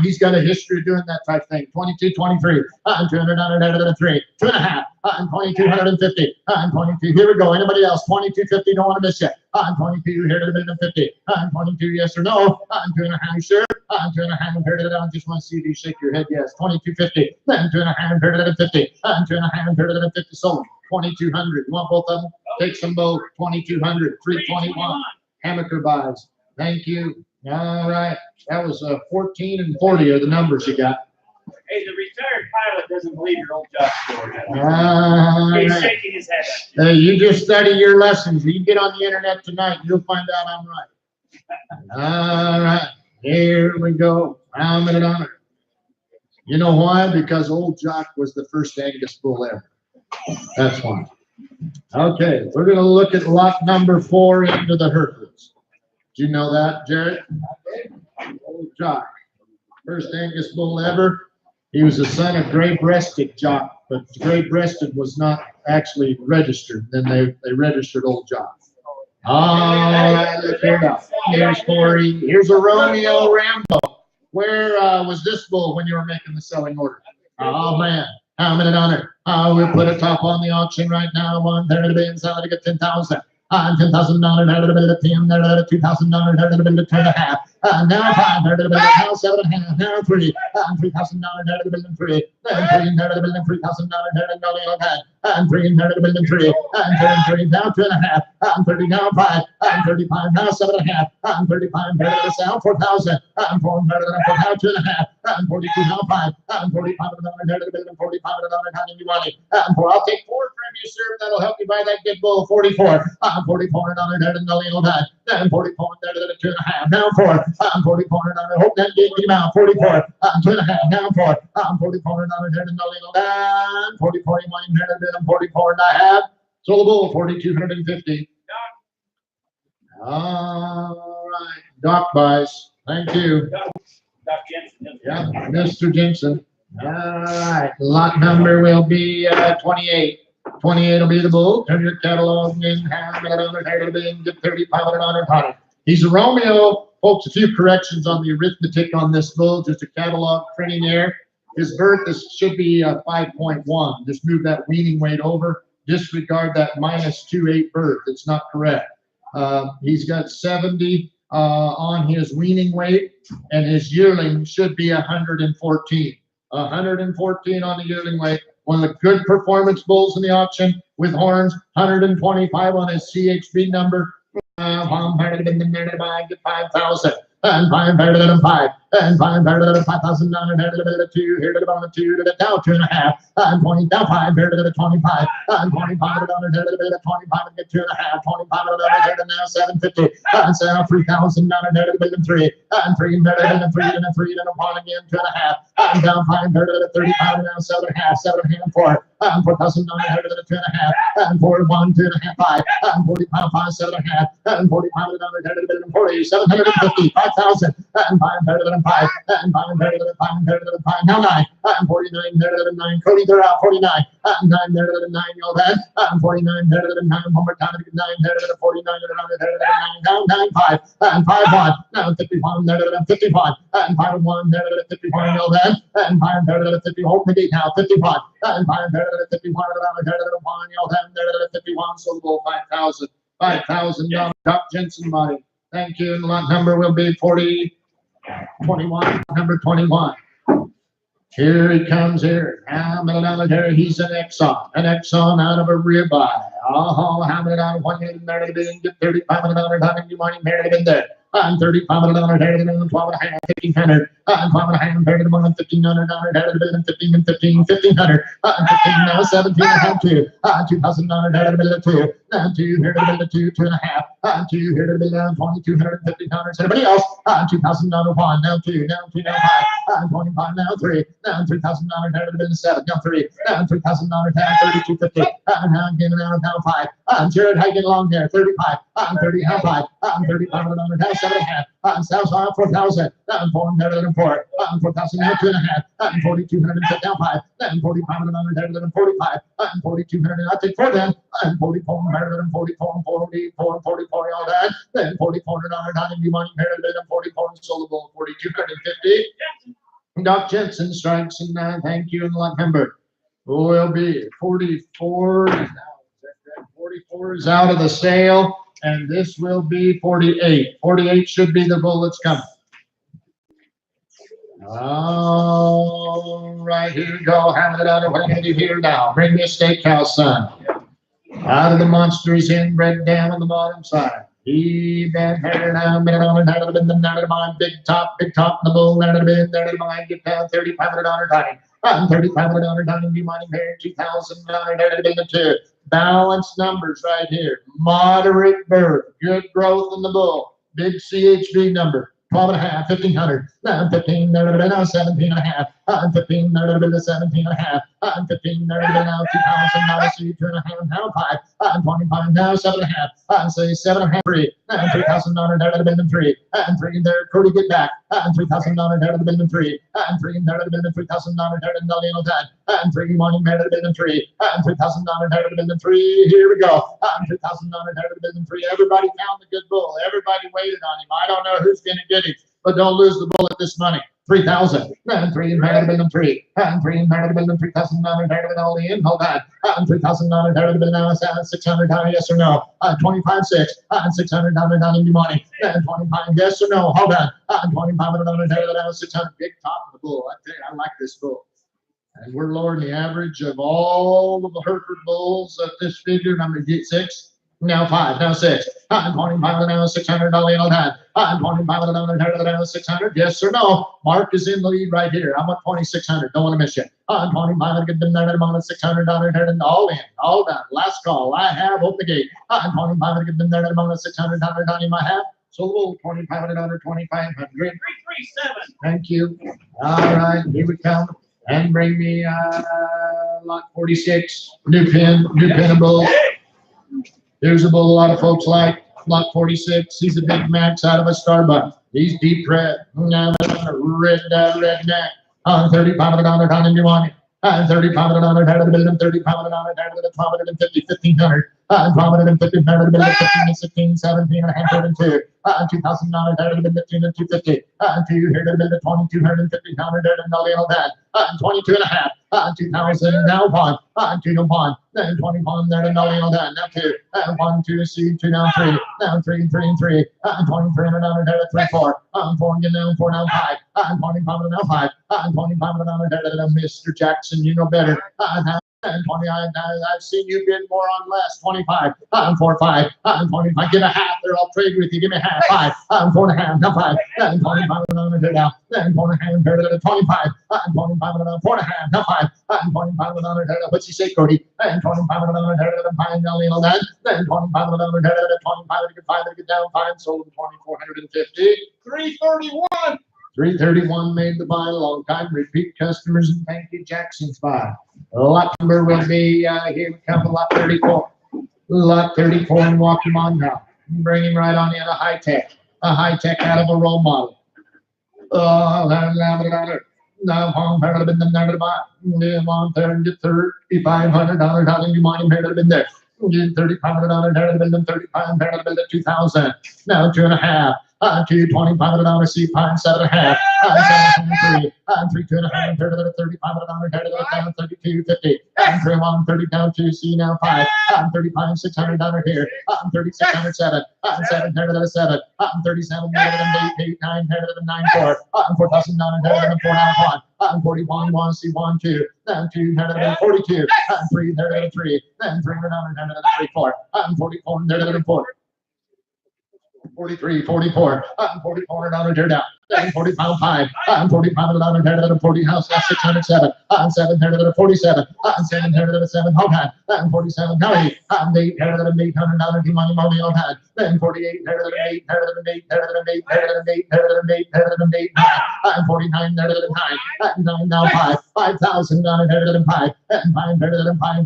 He's got a history of doing that type thing. 22, 23, 203, 2.5, 2250, 22. Here we go. Anybody else? 2250, don't want to miss you. 22, here to the 50, 22, yes or no. 2.5, sure. 2.5, here to the, I just want to see you shake your head. Yes, 2250, then 2.5, here to the 50, 2.5, here to the 50, sold. 2200. You want both of them? Take some both. 2200, 321. Hammaker buys. Thank you. All right. That was 14 and 40 are the numbers you got. Hey, the retired pilot doesn't believe your old job story. All He's right. shaking his head. Hey, you just study your lessons. You get on the internet tonight, you'll find out I'm right. All right. Here we go. I'm in it on it. You know why? Because old Jock was the first Angus bull ever. That's why. Okay, we're going to look at lot number 4 into the Herefords. Do you know that, Jared? Old Jock. First Angus bull ever. He was the son of gray-breasted Jock, but gray-breasted was not actually registered. Then they registered old Jock. All right, look here now. Here's Corey. Here's a Romeo Rambo. Where was this bull when you were making the selling order? Oh, man. How many on it? We'll put a top on the auction right now. 1 there to be inside to get 10,000. $10,000 there to be the 10 there to $2,000 there to be the 2.5. Now 5 there to be now 7.5. Now 3. $3,000 there to be the 3. Then 3 there to be $3,000 there to go that. And 3 there to be the 3. And 3 now 2.5. 30 now 5. 35 now 7.5. 35 there to sell 4,000. 4 there to put now 2.5. 42 now 5. 45 there to be 45 how do you want it? I'll take 4 from you, sir. That'll help you buy that good bull. 44. 44 there to the little that. Then 44 there to the 2.5. Now 4. 44 hope that gave him out. 44. 2.5. Now 4. 44 there to the little that. 44 you want him there to the 44 and a half. So the bull 4,250. All right. Doc buys. Thank you. Doc Jensen. Yeah, Mr. Jensen. All right. Lot number will be 28. 28 will be the bull. Turn your catalog in. Have it on it. Get 3,500 on it. He's a Romeo Folks, a few corrections on the arithmetic on this bull, just a catalog printing error. His birth should be 5.1. Just move that weaning weight over. Disregard that -2.8 birth. It's not correct. He's got 70 on his weaning weight, and his yearling should be 114. 114 on the yearling weight. One of the good performance bulls in the auction with horns. 125 on his CHB number. 5,000 and 5 better than 5 and 5 better than 5,000 down and 2 here to the bottom 2 to the down 2.5 and 20 down 5 better than 25 and 25 down and 25 and get 2.5 25 down and now 750 and 3,000 down and 3 and 3 better than 3 and 3 and a 1 again 2.5 and down 5 better than 35 and now 7.5 4 and 4,000 down and 2.5 and 41 2.5 5 and 45 5 7.5 and 45 down and 40 750 5,000 and 5 better than 5 and 5 better than 5 better than 5 now 9 and 49 better than 9 Cody they're out 49 and 9 better than 9 you'll then and 49 better than 9 one more time 9 better than 49 better than 9 down 9 5 and 5 1 now 51 better than 51 and 5 1 better than 51 you'll then and 5 better than 50 hold the gate now 51 and 5 better than 51 better than 1 you'll then better than 51 so we'll 5,000 down Doc Jensen body. Thank you. And the lot number will be 21, number 21. Here he comes here. How many dollars there? He's an Exxon out of a ribeye. Oh, how many dollars? 1 year there to be get $3,500 time you money married in there. I'm $3,500 there to be 12 and a half, 1,500. I'm 12 and a half there to be $1,500 there to be 15 and 15, 1,500. I'm 15 now, 17 and a half, 2. $2,000 there to be 2. Now 2 here to be 2, 2 and a half. 2 here to be down $2,250. Everybody else, $2,000 1, now 2, now 2, now 5. 25 now 3. Now $3,000 there to be 7. Now 3. Now $3,000 down 3250. Now again now 5. Jared, how you get along there? 35. 30 now 5. $35 down 7.5. South 4,000. 4 better than 4. 4,000 now 2.5. 4,200 down 5. 45 better than 45. 4,200. I take 4 then. 44 better than 44. 44 all that. Then $44 down and you money better than 44 and sold the bull 4,250. Doc Jensen strikes and thank you and lot number will be 44. 44 is out of the sale. And this will be 48. 48 should be the bull that's coming. All right, here we go. Have it out of what I'm going to do here now. Bring me a steakhouse, son. Out of the monster, he's inbred down on the bottom side. He been headed down, been on the big top, the bull, there to mine, get down $3,500 dining. $3,500 dining, you money paid $2,000 there to be the 2. Balanced numbers right here. Moderate birth. Good growth in the bull. Big CHB number. 12 and a half, 1,500. 15, now 17 and a half. 15, 17 and a half. 15, now 2,000, now 2 and a half, now 5. 25, now 7 and a half. Say 7 and a half, 3. $3,000 there to been 3. 3 there, Cody get back. $3,000 there to been 3. 3 there to been $3,000 there to Nelly on that. 3 money there to been 3. $3,000 there to been 3. Here we go. $3,000 there to been 3. Everybody found the good bull. Everybody waited on him. I don't know who's going to get him, but don't lose the bull at this money. 3,000. 3 better than 3. 3 better than $3,000 better than all in. Hold on. $3,000 better than now. $600 yes or no. 25 6. $600 down in your money. 25 yes or no. Hold on. $25 better than 600. Big top of the bull. I tell you, I like this bull. And we're lowering the average of all of the Hereford bulls at this figure. Number 6. Now 5, now 6. 25 now $600 all time. 25 now 600. Yes or no? Mark is in the lead right here. I'm at 2,600. Don't want to miss you. 25 get them there at $600 and all in, all done. Last call. I have open the gate. 25 get them there at $600 down in my hat. So we'll $2,500, 2,500. 337. Thank you. All right, here we come. And bring me lot 46. New pin and bull. Here's a bull a lot of folks like. Lot 46. He's a big max out of a Starbucks. He's deep red. Red neck. $3,500 down in your money. and 35 and under, headed the building, 35 and under, headed the 1250, 1500, and 1250, headed the building, 15 16, 17 and a half, 2, and 2000 under, headed the building, 15 and 250, and 2, headed the building, 2250, hundred, and no little that, and 22 and a half, and 2000, now 1, and 2 to 1, then 21, there and no little that, now 2, and 1, 2, C, 2, now 3, now 3, 3 and 3, and 23 and under, headed 3, 4, and 4, and now 4, now 5, and 25 and now 5, and 25 and under, headed Mr. Jackson, you know better, and 20, I've seen you bid more on less. 25, and 4, 5, and 25. Give a half there. I'll trade with you. Give me half. 5, and 4 and a half. Now 5, and 25 and under now. Then 4 and a half. There to 25, and 25 and 4 and a half. Now 5, and 25 and under. What's he say, Cody? And 25 and under. There to 5 now. You know that. Then 25 and under. There to 25. To get 5. To get down 5. Sold 2450. 331. 331 made the buy, long time repeat customers, and thank you, Jackson's buy. Lot number will be here we come, lot 34. Lot 34, and walk him on now. Bring him right on in, a high tech out of a role model. Oh, now home better have been the number to buy. On $3,500. How do you mind him better have been there? $3,500, better have been them 35, better have been the 2,000. Now 2.5. 225 C pine 7.5, 7.3, 3 2.5, 35 32 50, 3 1 30 down 2 C now 5, 35 600 down here, 3600 7, 7 7, 37 8 9 9 4, 4,000 9 4 now 1, 41 1 C 1 2, then 2 42, 3 3, then 3 3 4, 44 4. 43, 44, 44 down here down. 45, 5, 45 down here 40 house, 607, 747, 707, hold on, 47, no, 8, 800 down here, money, on hand. Then 48, 8, 49, 9, now 5, 5,000 down here 5, 5,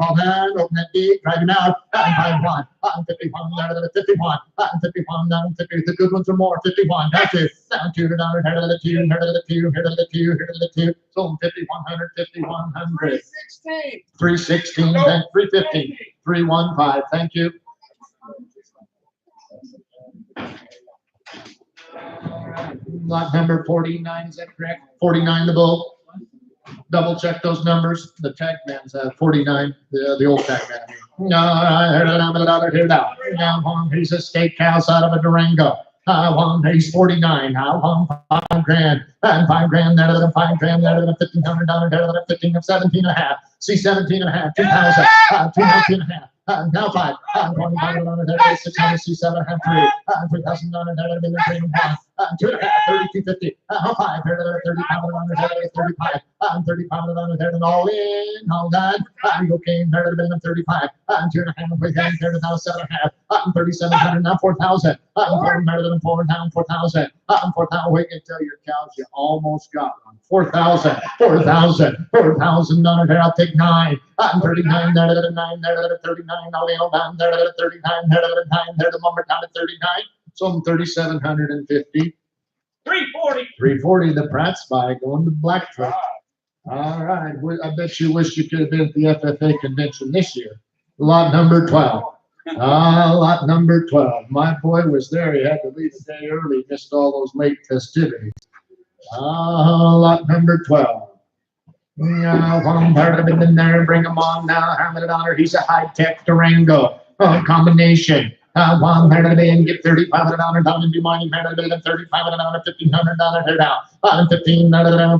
hold on, open that gate, drive him out, 5, 1, 51, 51, 51, down 50, the good ones are more, 51, down 2, down 2, down here to the 2, here to the 2, here to the 2, here to the 2, so 5,100, 5,100. 316, then 315, 315, thank you. Lot number 49, is that correct? 49 the bull. Double check those numbers. The tag man's 49, the old tag man. No, he's a steakhouse out of a Durango. He's 49. $5 grand. And $5 grand, there to the 5 grand, there to the $1,500, there to the 15 of 17 and a half. See 17 and a half, 2,000, 2 and a half. Now 5, 25 there, 600, C7, half 3, 3,000 there, been the 3 and 1, 2 and a half, 3250, 5, there, 35 there, 35, 35 there, and all in, all done. You came there to the 35, 2 and a half, with him there to now 7.5, 3,700, now 4,000, 4 better than 4, down 4,000, 4,000. Wait until your cows, you almost got one. 4,000, 4,000, 4,000 there. I'll take 9, 39 there to the 9 there to the 39. I'll nail down there to the 39 there to the 9 there to lumber down to 39. So 3,750. 340. 340. The Pratt's by going to Black Truck. All right. I bet you wish you could have been at the FFA convention this year. Lot number 12. Lot number 12. My boy was there. He had to leave a day early. Missed all those late festivities. Lot number 12. One part of it in there, bring him on now. $100. He's a high-tech Durango combination. One part of it in, get $3,500 down and do money. $100, $3,500, $1,500 here now. 15,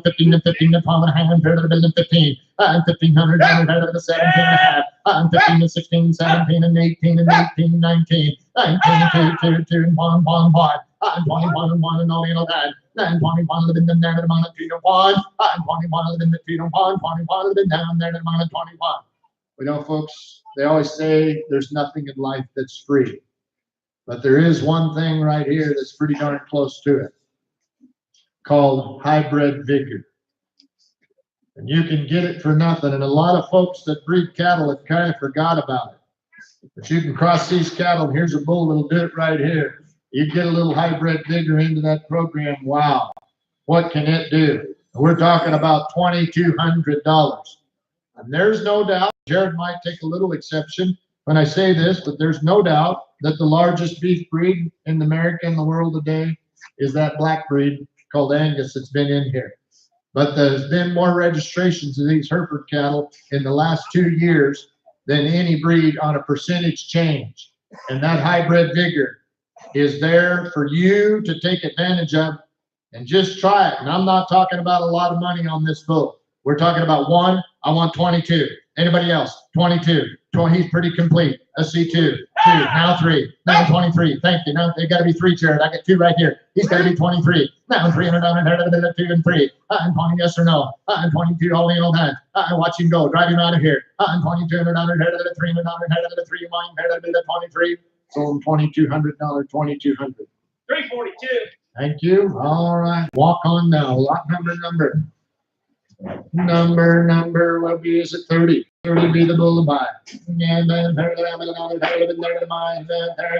15 to 15 to 12 and a half, $1,000, 15, $1,500 to 17 and a half, 15 to 16, 17 and 18 and 18, 19, 19, 2, 1, 1, 1. 21 and 1 and all that. Then 21 living in there to the amount of 2 to 1. 21 living in the 2 to 1. 21 living down there to the amount of 21. You know, folks, they always say there's nothing in life that's free. But there is one thing right here that's pretty darn close to it, called hybrid vigor. And you can get it for nothing. And a lot of folks that breed cattle have kind of forgot about it. But you can cross these cattle. Here's a bull that'll do it right here. You get a little hybrid vigor into that program. Wow. What can it do? We're talking about $2,200. And there's no doubt, Jared might take a little exception when I say this, but there's no doubt that the largest beef breed in America and the world today is that black breed called Angus that's been in here. But there's been more registrations of these Hereford cattle in the last 2 years than any breed on a percentage change. And that hybrid vigor is there for you to take advantage of and just try it. And I'm not talking about a lot of money on this bull. We're talking about one, I want 22. Anybody else? 22. He's pretty complete. Let's see, two, now 3, now 23. Thank you. Now they got to be 3, Jared. I got 2 right here. He's got to be 23. Now $300, 2 and 3. I'm 20, yes or no. I'm 22, all in all that. I watch him go. Drive him out of here. I'm 22, $300, 300, 3 mine, 23. So $2,200, 2,200. 342. Thank you. All right. Walk on now. Lot number will be, is it 30? 30 be the bull to buy. And then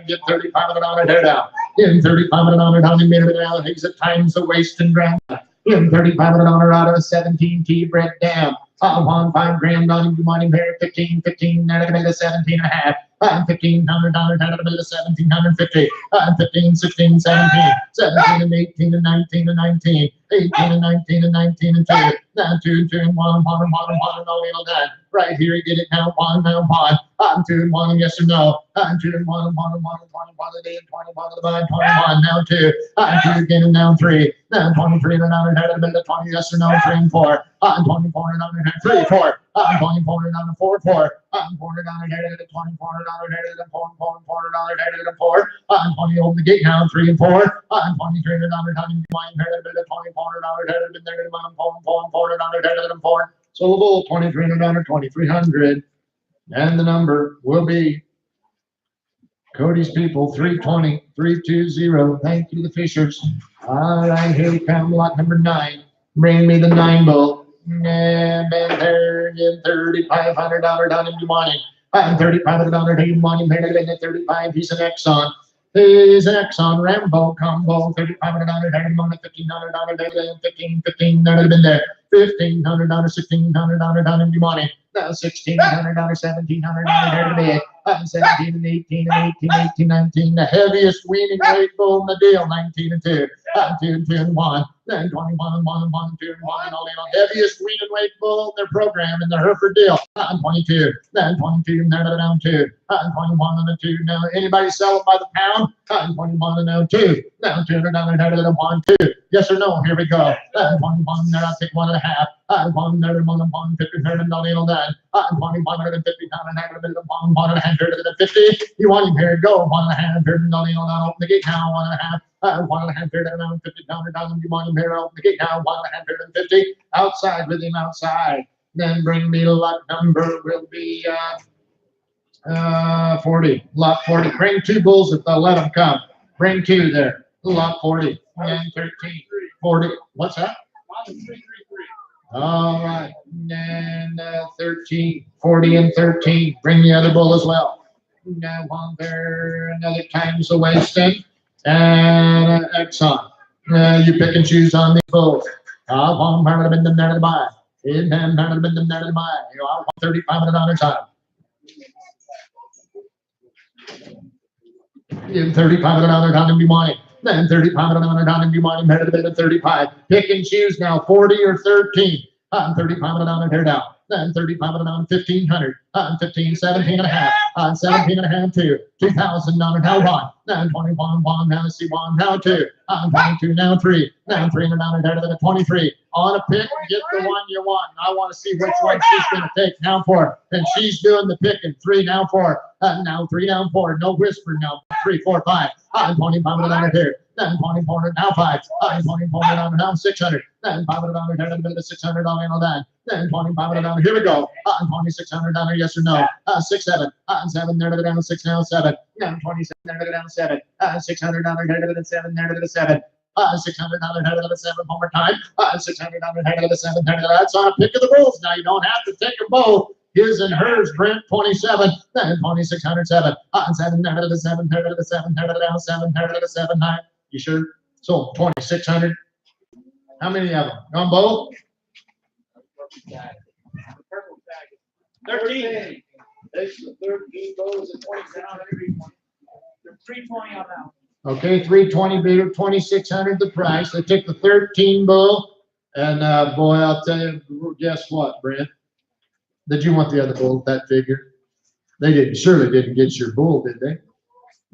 get $3,500 there down. In $3,500 down in minute now. He's at times the waste and grand. In $3,500 out of a 17 bred dam. On $5,000 on you want him here. 15, now to make it 17 and a half. $1,500 down to the 1,750. 15, 16, 17, 17 and 18 and 19 and 19, 18 and 19 and 19 and 2. Now 2 and 1, all that. Right here, you get it now. 1, now 1. I'm 2 and 1, yes or no. I'm 2 and 1 and 1 and 1 and 21 a day and 21 to the buy. 21 now 2. I'm 2 again and now 3. Now 23 and another head of the 20, yes or no. 3 and 4. I'm 24 and another head. 3, 4. I'm 24 and another 4, 4. I'm $400 head of the 24 head of the 4, $400 head of the 4. I'm 20 over the gate now. 3 and 4. I'm 23 and another time mine head of the 24 head of the negative 400 head of the 4. So the bull 23 and another 2,300. And the number will be Cody's people 320, 320. Thank you, the Fishers. All right, here we come, lot number 9. Bring me the 9 bull. And then there again, $3,500 down into money. $3,500 to money, made it at 35. He's an Exxon. He's an Exxon Rambo combo. $3,500 down money, $1,500 15, that would have been there. $1,500, $1,600 down into money. Now $1,600, $1,700 there to be. 17 and 18 and 18, 19. The heaviest weaning weight bull in the deal, 19 and 2. 2 and 2 and 1. Then 21 and 1 and 1 and 2 and 1 and all in all. Heaviest weaning weight bull in their program in the Hereford deal. 22. Then 22 and down 2. 21 and a 2. Now anybody sell it by the pound? 21 and now 2. Now 2 and down and 1, 2. Yes or no? Here we go. 21 there, I'll take 1.5. 1 there, 1 and 1, 50, and all in all that. 2150 down and a bit of 1.5 You want him here? Go 1.5 and all in all that. Open the gate now. 1.5. 1.5 down 50 down. You want him here? Open the gate now. 1.5 outside with him outside. Then bring me lot number will be 40. Lot 40. Bring 2 bulls if they'll let them come. Bring 2 there. Lot 40 and 13. 40. What's that? All right. And 13. 40 and 13. Bring the other bull as well. Now one there. Another times the wasted. And Exxon. You pick and choose on these bulls. One part of them there to buy. And then part of them there to buy. You know, I want $3,500 time. In $3,500 down and be money. Then $3,500 down and be money. Better than 35. Pick and choose now. 40 or 13. $3,500 here down. Then $3,500 down. 1,500. 15, 17 and a half. 17 and a half, 2. $2,000 now 1. Now 21, 1. Now see 1. Now 2. 22. Now 3. Now $300 there to 23. On a pick, get the one you want. I want to see which one she's going to take. Now 4. And she's doing the picking. 3 now 4. Now 3 down 4. No whisper now. 3, 4, 5. $2,500 here. Then $2,400 now 5. $2,400 now 600. Then $500 there to the $600 and all that. Then $2,500. Here we go. $2,600 yes or no. 6, 7. 7 there to the down 6 now 7. Now 27 there to the down 7. $600 there to the 7 there to the 7. $600 head of the 7 one more time. $600 head of the 7. That's on a pick of the bulls. Now you don't have to take them both. His and hers, Brent 27. Then 2,600 7. 7 head of the 7. Head of the 7. Head of the down 7. Head of the 7. 9. You sure? So 2,600. How many of them? On both? The purple tag 13. Takes the 13, goes at 2600. 320 on that one. Okay, 320 bidder, 2,600 the price. They took the 13 bull, and boy, I'll tell you, guess what, Brent? Did you want the other bull at that figure? They didn't, surely didn't get your bull, did they?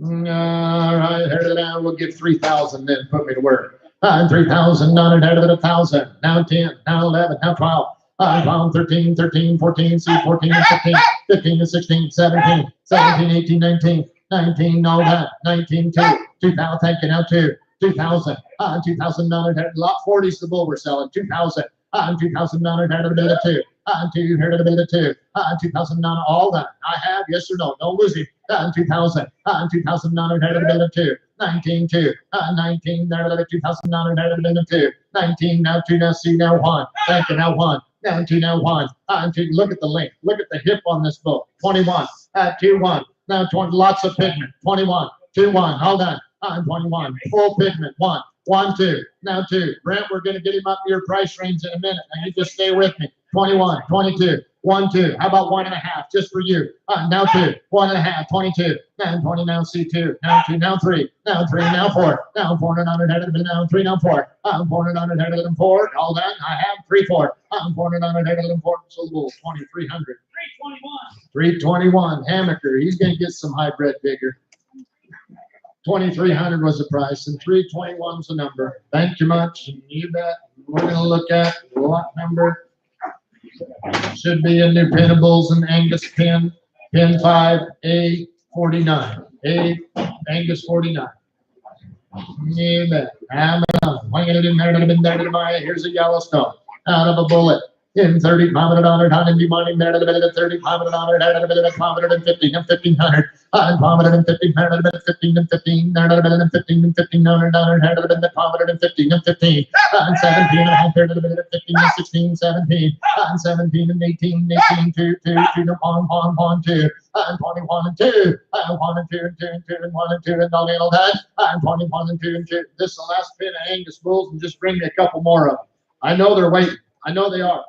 All right, heard it out. We'll give 3,000 then, put me to work. 3,000, not ahead of it, 1,000. Now 10, now 11, now 12. 12, 13, 13, 14, see 14 and 15, 15 and 16, 17, 17, 18, 19, 19, all that, 19, 2, 2,000, thank you, now 2,000, 2,000, not ahead, lot 40's the bull we're selling, 2,000, 2,000, not ahead of a bit of 2, 2, heard of a bit of 2, 2,000, not all that, I have, yes or no, don't lose it, 2,000, 2,000, not ahead of a bit of 2, 19, 2, 19, there of 2,000, not ahead of a bit of 2, 19, now 2, now C, now 1, thank you, now 1. Down to now 1, 2, look at the length, look at the hip on this bow, 21, 2, 1, now 20, lots of pigment, 21, 2, 1, hold on, 21, full pigment, 1, 1, 2, now 2, Brent, we're going to get him up to your price range in a minute, now you just stay with me, 21, 22, 1, 2, how about 1.5, just for you, now 2, 1.5, 22, now 20, now C2, now 2, now 3, now 3, now 4, now 4, and on head of it, now 3, now 4, 4, and on head of it, 4, all that, I have 3, 4, 4, and on head of it, 4, so the bull, 2,300. 321, Hammaker, he's going to get some hybrid bigger. 2,300 was the price, and 321's the number. Thank you much, and you bet. We're going to look at lot number. Should be a new pinnables and Angus pin 5, A49. Angus 49. You bet. Here's a Yellowstone out of a bullet. In $3,500, time be money there, a bit of $3,500, a bit of 550 and 1,500, and 550, a bit of 15 and 15, there a bit of 15 and 1,500, had a bit of 515 and 15, and 17 and a half, there a bit of 15 and 16, 17, and 17 and 18, 18, 2, 2, 2, 1, 2, and 21 and 2, and 1 and 2 and 2 and 2 and 1 and 2 and all that, and 21 and 2 and 2. This is the last pin of Angus bulls, and just bring me a couple more of them. I know they're waiting. I know they are.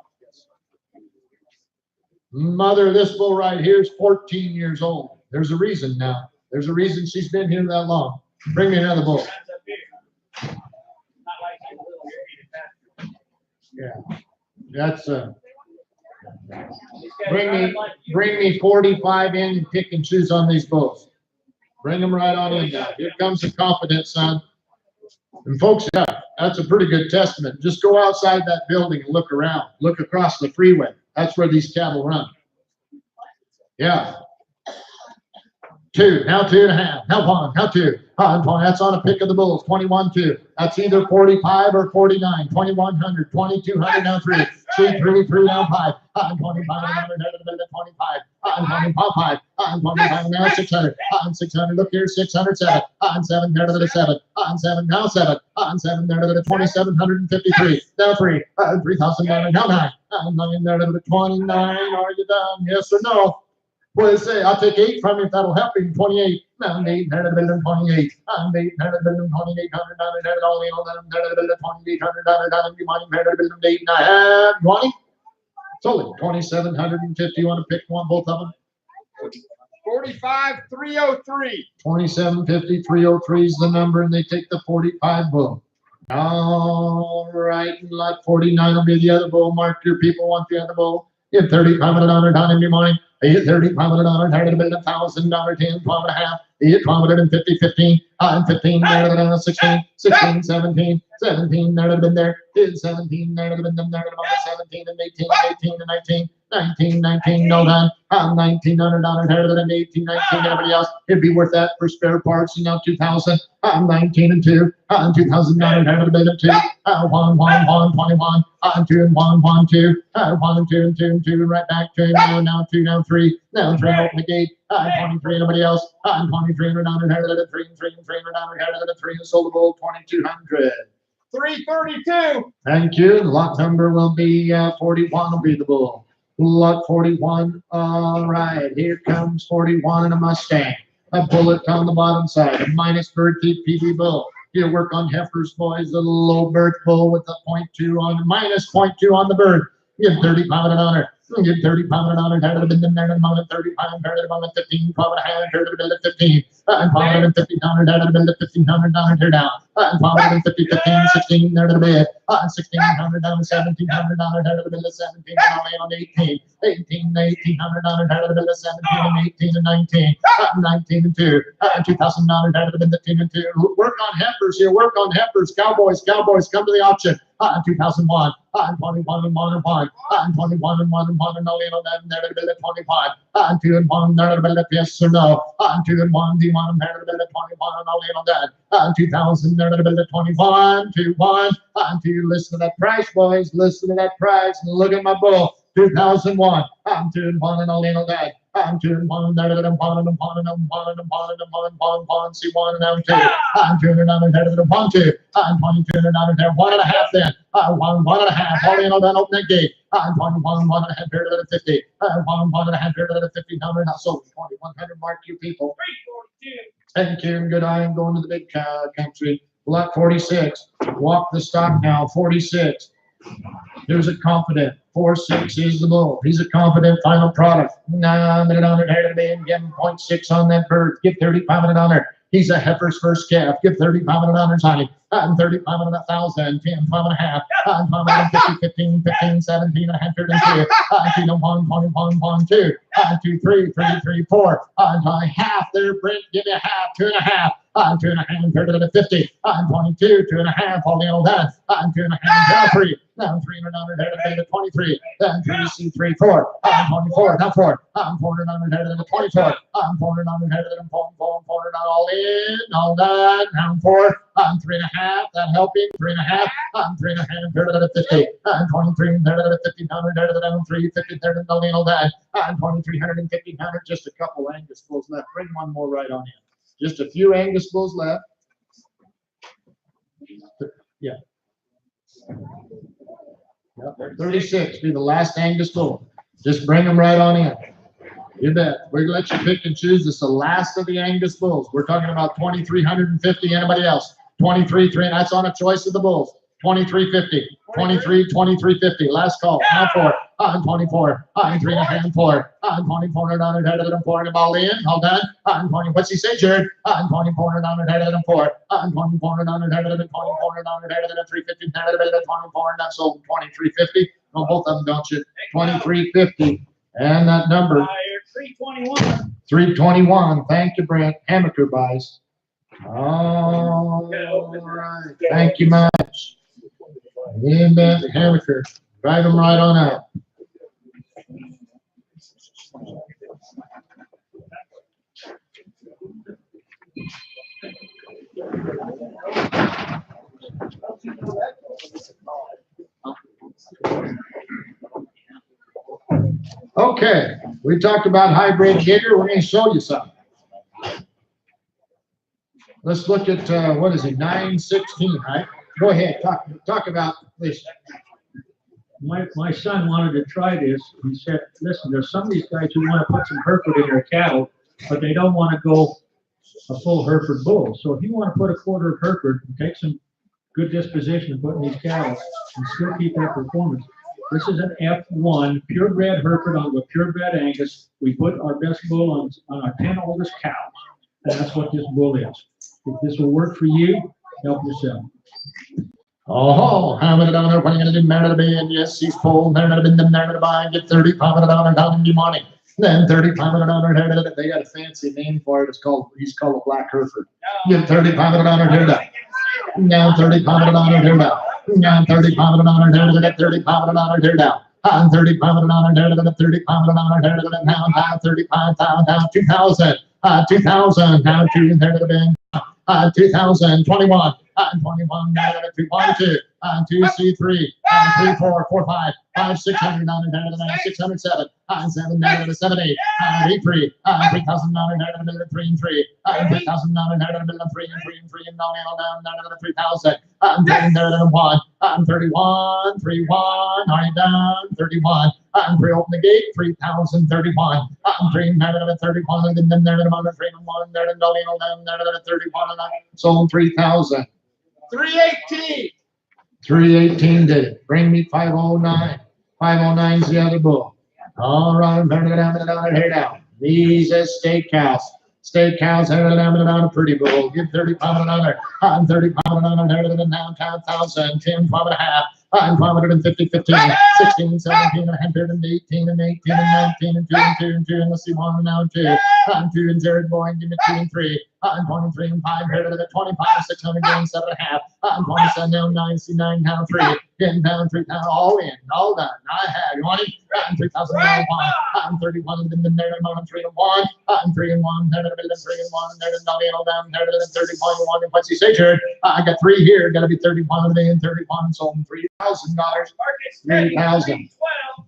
Mother, this bull right here is 14 years old. There's a reason now. There's a reason she's been here that long. Bring me another bull. Yeah, that's bring me 45 in and pick and choose on these bulls. Bring them right on in now. Here comes the confidence, son. And folks, yeah, that's a pretty good testament. Just go outside that building and look around. Look across the freeway. That's where these cattle run. Yeah. 2, now 2.5, now 1, now 2. That's on a pick of the bulls. 21, 2. That's either 45 or 49. 2,100, 2,200, now 3. 3, now 5. 25, 25. 25, 25, now 600. 600, look here, 607. 7, there to the 7. 7, now 7. 7, there to the 2,753. Now 3. 3,900, now 9. 9, there to the 29. Are you done? Yes or no? What do they say? I'll take 8 from you if that'll help him. 28. Now 8, 28. 8, 2,800, all in all, 2,800, you might have 8 and I have 20. So 2,750. You want to pick one, both of them? 45, 303. 2,750, 303 is the number, and they take the 45 bull. All right, and lot 49 will be the other bull. Mark, your people want the other bull. You have $3,500 down in your money. You get $3,500, had a bit of $1,000, 10, 12 and a half. You get 1,250, 15, 15, there, 16, 16, 17, 17, there have been there. 17, there have been them, there 17 and 18, 18 and 19. 19, no done. $1,900, had it 18, 19, everybody else. It'd be worth that for spare parts. And now 2,000. 19 and 2. 2,900, had it been a 2. 1, 21. 2 and 1, 1, 2. 1 and 2 and 2 and 2. Right back to now 2, now 3. Now 3, open the gate. 23, anybody else? 2,300, had it 3 and 3 and 300, had it 3 and sold the bull 2,200. 332. Thank you. Lot number will be 41 will be the bull. Lot 41. All right. Here comes 41 in a Mustang. A bullet on the bottom side. A minus bird feet PB bull. You work on heifers, boys. A low birth bull with a .2 on minus .2 on the bird. You have $3,500. Get 30 pound and honor, head of the there and moment 30 pound, head of the moment 15, 12 and a half, head of the bill at 15, and 550 down, head of the bill at 1500 down, tear down, and 550, 15, 16, there to the bed, and 1600 down, 1700 down, head of the bill at 17, and only on 18, 18, 1800 down, head of the bill at 17, and 18 and 19, 19 and 2, 2000 down, head of the bill at 10 and 2. Work on heifers here, work on heifers, cowboys, come to the auction. 2001, 21 and 1 and 1, 21 and 1 and 1 and only on them there to build at 25, 2 and 1 there to build at yes or no, 2 and 1, D1 there to build at 21 and only on that, 2000 there to build at 21, 2 1, 2 listen to that price, boys, listen to that price, and look at my bull, 2001, 2 and 1 and only on that. 2 and 1, there to them, 1 and 1 and 1 and 1 and 1, see 1 and down 2, 2 and down and there to the 1, 2, 22 and down and there, 1 and a half then, 1 and a half, all in on that open that gate, 21, 1 and a half, there to the 50, 1 and a half, there to the 50, down and so 2100 mark you people. 342. Thank you, and good eye, I'm going to the big country. Lot 46, walk the stock now, 46. Here's a confident. 4-6 is the bull. He's a confident final product. 900 on it, here to be, get 0.6 on that bird. Get 35 on her. He's a heifer's first calf. Give 35 on her signing. 35 on 1,000. 10, 5 and a half. 5 50, 15, 15, 17 and a half. 2, 1, 21, 1, 2, 2, 3, 3, 3, 4. Half there, Brent. Give me a half. 2 and a half. 2 and a half. Third to the 50. 22, 2 and a half. All the old that. 2 and a half. Down 3. Down 300 on it, to 23. Then 3, C, 3, 4. 24. Down 4. 400 on it, to 24. 400 on it, to 400 all in. All done. Down 4. 3 and a half. That helping. 3 and a half. 3 and a half. Third to the 50. 23. Third to the 50. Down to the down 3. 50. Third to the all that. 2350. Just a couple Angus bulls left. Bring one more right on in. Just a few Angus bulls left. Yeah. Yep. 36 be the last Angus bull. Just bring them right on in. You bet. We're gonna let you pick and choose. This is the last of the Angus bulls. We're talking about 2,350. Anybody else? 23, 3. That's on a choice of the bulls. 2350. 23, 2350. Last call. Now 4. 24. 3 and a half. 4. 24 on it, head of them 4 and ball in. Hold on. 20. What's he say, Jared? 24 on it, head of them 4. 24 on it, head of them 24 on it, head of them 350. Head of them 24 and that's sold 2350. No, both of them don't you? 2350. And that number. 321. 321. Thank you, Brent. Amateur buys. All right. Thank you much. Amen. Amateur. Drive them right on out. Okay, we talked about hybrid digger. We're going to show you something. Let's look at what is it, 916, right? Go ahead, talk about this. My son wanted to try this. He said, listen, there's some of these guys who want to put some Hereford in their cattle, but they don't want to go a full Hereford bull. So if you want to put a quarter of Hereford and take some good disposition and put in these cattle and still keep that performance, this is an F1 purebred Hereford on the purebred Angus. We put our best bull on our 10 oldest cows, and that's what this bull is. If this will work for you, help yourself. Oh, how many down there? When are you going to do merit to be? And yes, he's full. They're not been the merit to buy and get 35 down in the morning. Then 35 down. They got a fancy name for it. He's called a black Hereford. Get 35 down here. Now 35 down here. Now 35 down here. Get 35 down here down. 35 down here. Get 35 down here. Now 35 down 2,000. 2,000 now to there to been 2021. 21 down to 2.2. 2C3. 3, 4, 4, 5. 600 down to 607. 7 down to 78. 83. 3,000 down to 3 and 3. 3,000 down to 3 and 3 and 3 and down to 3,000. 10 there to 1. 31. 3 1. All right, down 31. 3 open the gate. 3,031. 3 down to 31. And then there to 3 and 1. There to down to 31. Sold 3,000. 318. 318 did it. Bring me 509. 509's the other bull. All right, here now. These is steakhouse. Steakhouse, a pretty bull. Give 35 another. I'm 35 another. Downtown 1,000. 10, 5 and a half. I'm 550, 15, 16, 17, 118, and 18, and 19, and 2, and 2, and 2, and let's see, 1, and now 2. I'm 2, and Jared Boy, give me 2 and 3. I'm 23 and 5, here to the 25, 600, gain 7 and a half. I'm 27, now 9, see 9, down 3, 10 down, 3 down, all in, all done. I have, you want it? I'm 3,000, now 1. I'm 31, and then there, I'm 3 and 1. I'm 3 and 1, there to the 3 and 1, and there to the all down, there to the 30.1. And what's he say, Jared? I got 3 here, got to be 31 today, and 31, sold them $3,000. 3,000.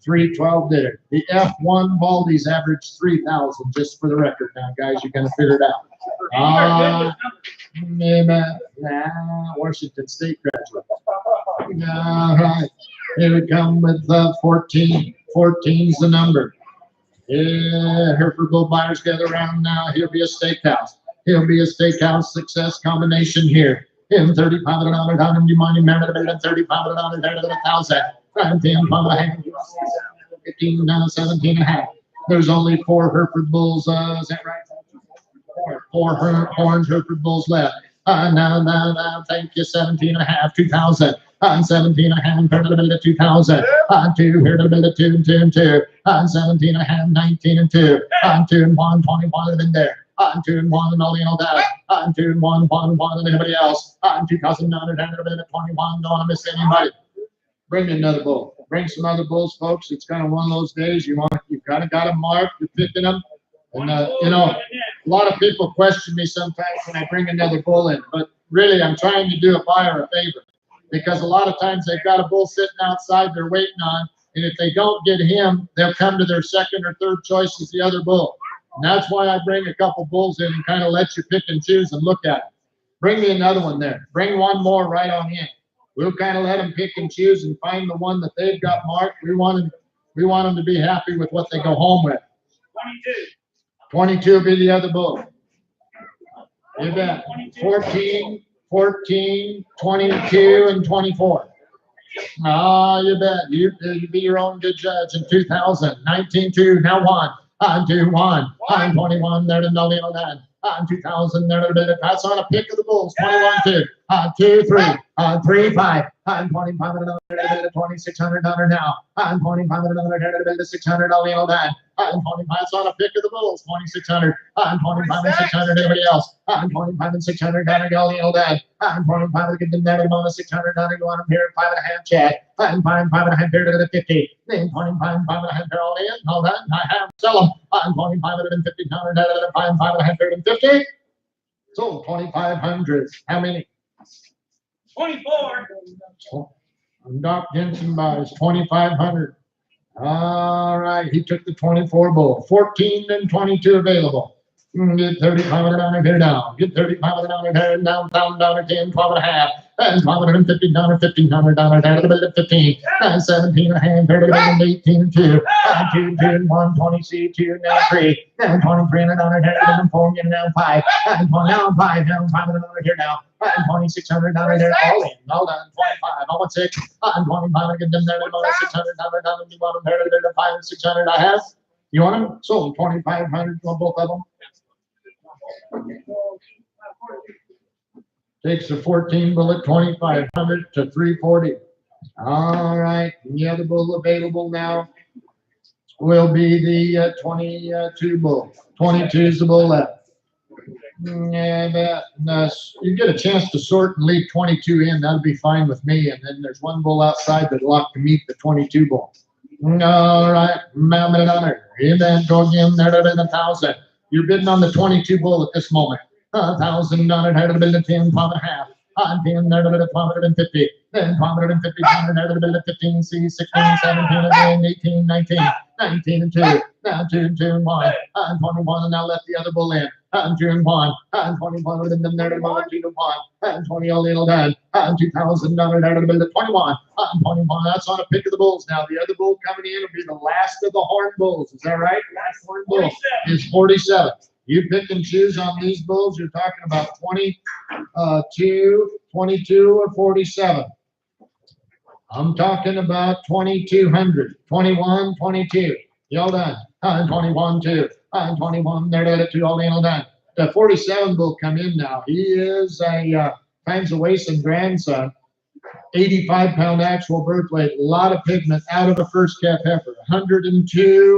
312 did it. The F1 Baldies averaged 3,000, just for the record now, guys. You're going to figure it out. Washington State graduate. All right. Here we come with 14. 14's the number. Yeah, Hereford Bull Buyers gather around now. He'll be a steakhouse. He'll be a steakhouse success combination here. In 35 down in money, married at 35 down there to 1,000. 10, 15, 17 and a half. There's only 4 Hereford Bulls. Is that right? 4 orange Hereford Bulls left. Now, thank you. 17 and a half, 2,000. 17 and a half, here to the middle of 2,000. 2, here to the middle of 2 and 2 and 2. 17 and a half, 19 and 2. 2 and 1, 21 in there. 2 and 1 and all that. 2 and 1, 1 and 1 and anybody else. 2,900 and a bit of 21. Don't want to miss anybody. Bring me another bull. Bring some other bulls, folks. It's kind of one of those days you've got them marked. You're picking them. And, a lot of people question me sometimes when I bring another bull in, but really I'm trying to do a buyer a favor because a lot of times they've got a bull sitting outside they're waiting on, and if they don't get him, they'll come to their second or third choice as the other bull. And that's why I bring a couple bulls in and kind of let you pick and choose and look at it. Bring me another one there. Bring one more right on in. We'll kind of let them pick and choose and find the one that they've got marked. We want them to be happy with what they go home with. 22 will be the other bull. You bet. 14, 22, and 24. Oh, you bet. You be your own good judge in 2000. 19, 2, now 1. I'm 2, 1. I'm 21, there to no little that. I'm 2000, there to bit of pass on a pick of the bulls. 21, 2. 2, 3. 3, 5. I'm 25 and another 2,600 now. I'm 25 and another 600. I'll nail that. I'm 25 on a pick of the bulls. 2,600. I'm 25 and 600. Anybody else? I'm 25 and 600. I'll nail that. I'm 25 and get them there to 600. You want them here at 5.5 check. I'm 5.5 here to the 50. Then 25, 5.5 here all in. All that. I have sell them. I'm 25 and 50. 5.5 here to 50. So 2,500. How many? 24. Doc Jensen buys 2,500. All right, he took the 24 bull. 14 and 22 available. Get 3,500 on it here down. Get 3,500 on it here down, down, 10, 12 and a half. And $1,250, $1,500 down there to the 15. And 17 and a half, 30, 18 and 2. 2, 2, and 1, 20, C, 2, now 3. Then 23 and another here, and 4, and now 5. And 20, now 5, now 5 and another here now. And 2,600 down there, all in, all done, 25. I want 6. And 25, I get them there, 600 down there, you want them there to 5 and 600 I have. You want them? Sold 2,500 on both of them. Takes the 14 bullet 2,500 to 340. All right, and the other bull available now will be the 22 bull. 22 is the bull left. Yeah, you get a chance to sort and leave 22 in, that'll be fine with me. And then there's one bull outside that locked to meet the 22 bull. All right, Mammoth on it. And then go again there to 1,000. You're bidding on the 22 bull at this moment. $1,000 here to the building 10, 12 and a half. 10 there to the 1,250. Then 1,250 there to the building 15, C, 16, 17, 18, 19, 19 and 2. Now 2 and 2 and 1. 21 and now let the other bull in. 2 and 1. 21 with them there to the 2 to 1. 20 all little done. $2,000 there to the building 21. 21. That's on a pick of the bulls now. The other bull coming in will be the last of the horn bulls. Is that right? Last horn bull is 47. You pick and choose on these bulls. You're talking about 22 or 47. I'm talking about 2,200, 21, 22. Y'all done. 121, 2. 121, they're at it, 2, all in on that. The 47 will come in now. He is a Times of Wason grandson. 85-pound actual birth weight, a lot of pigment out of a first calf heifer. 102.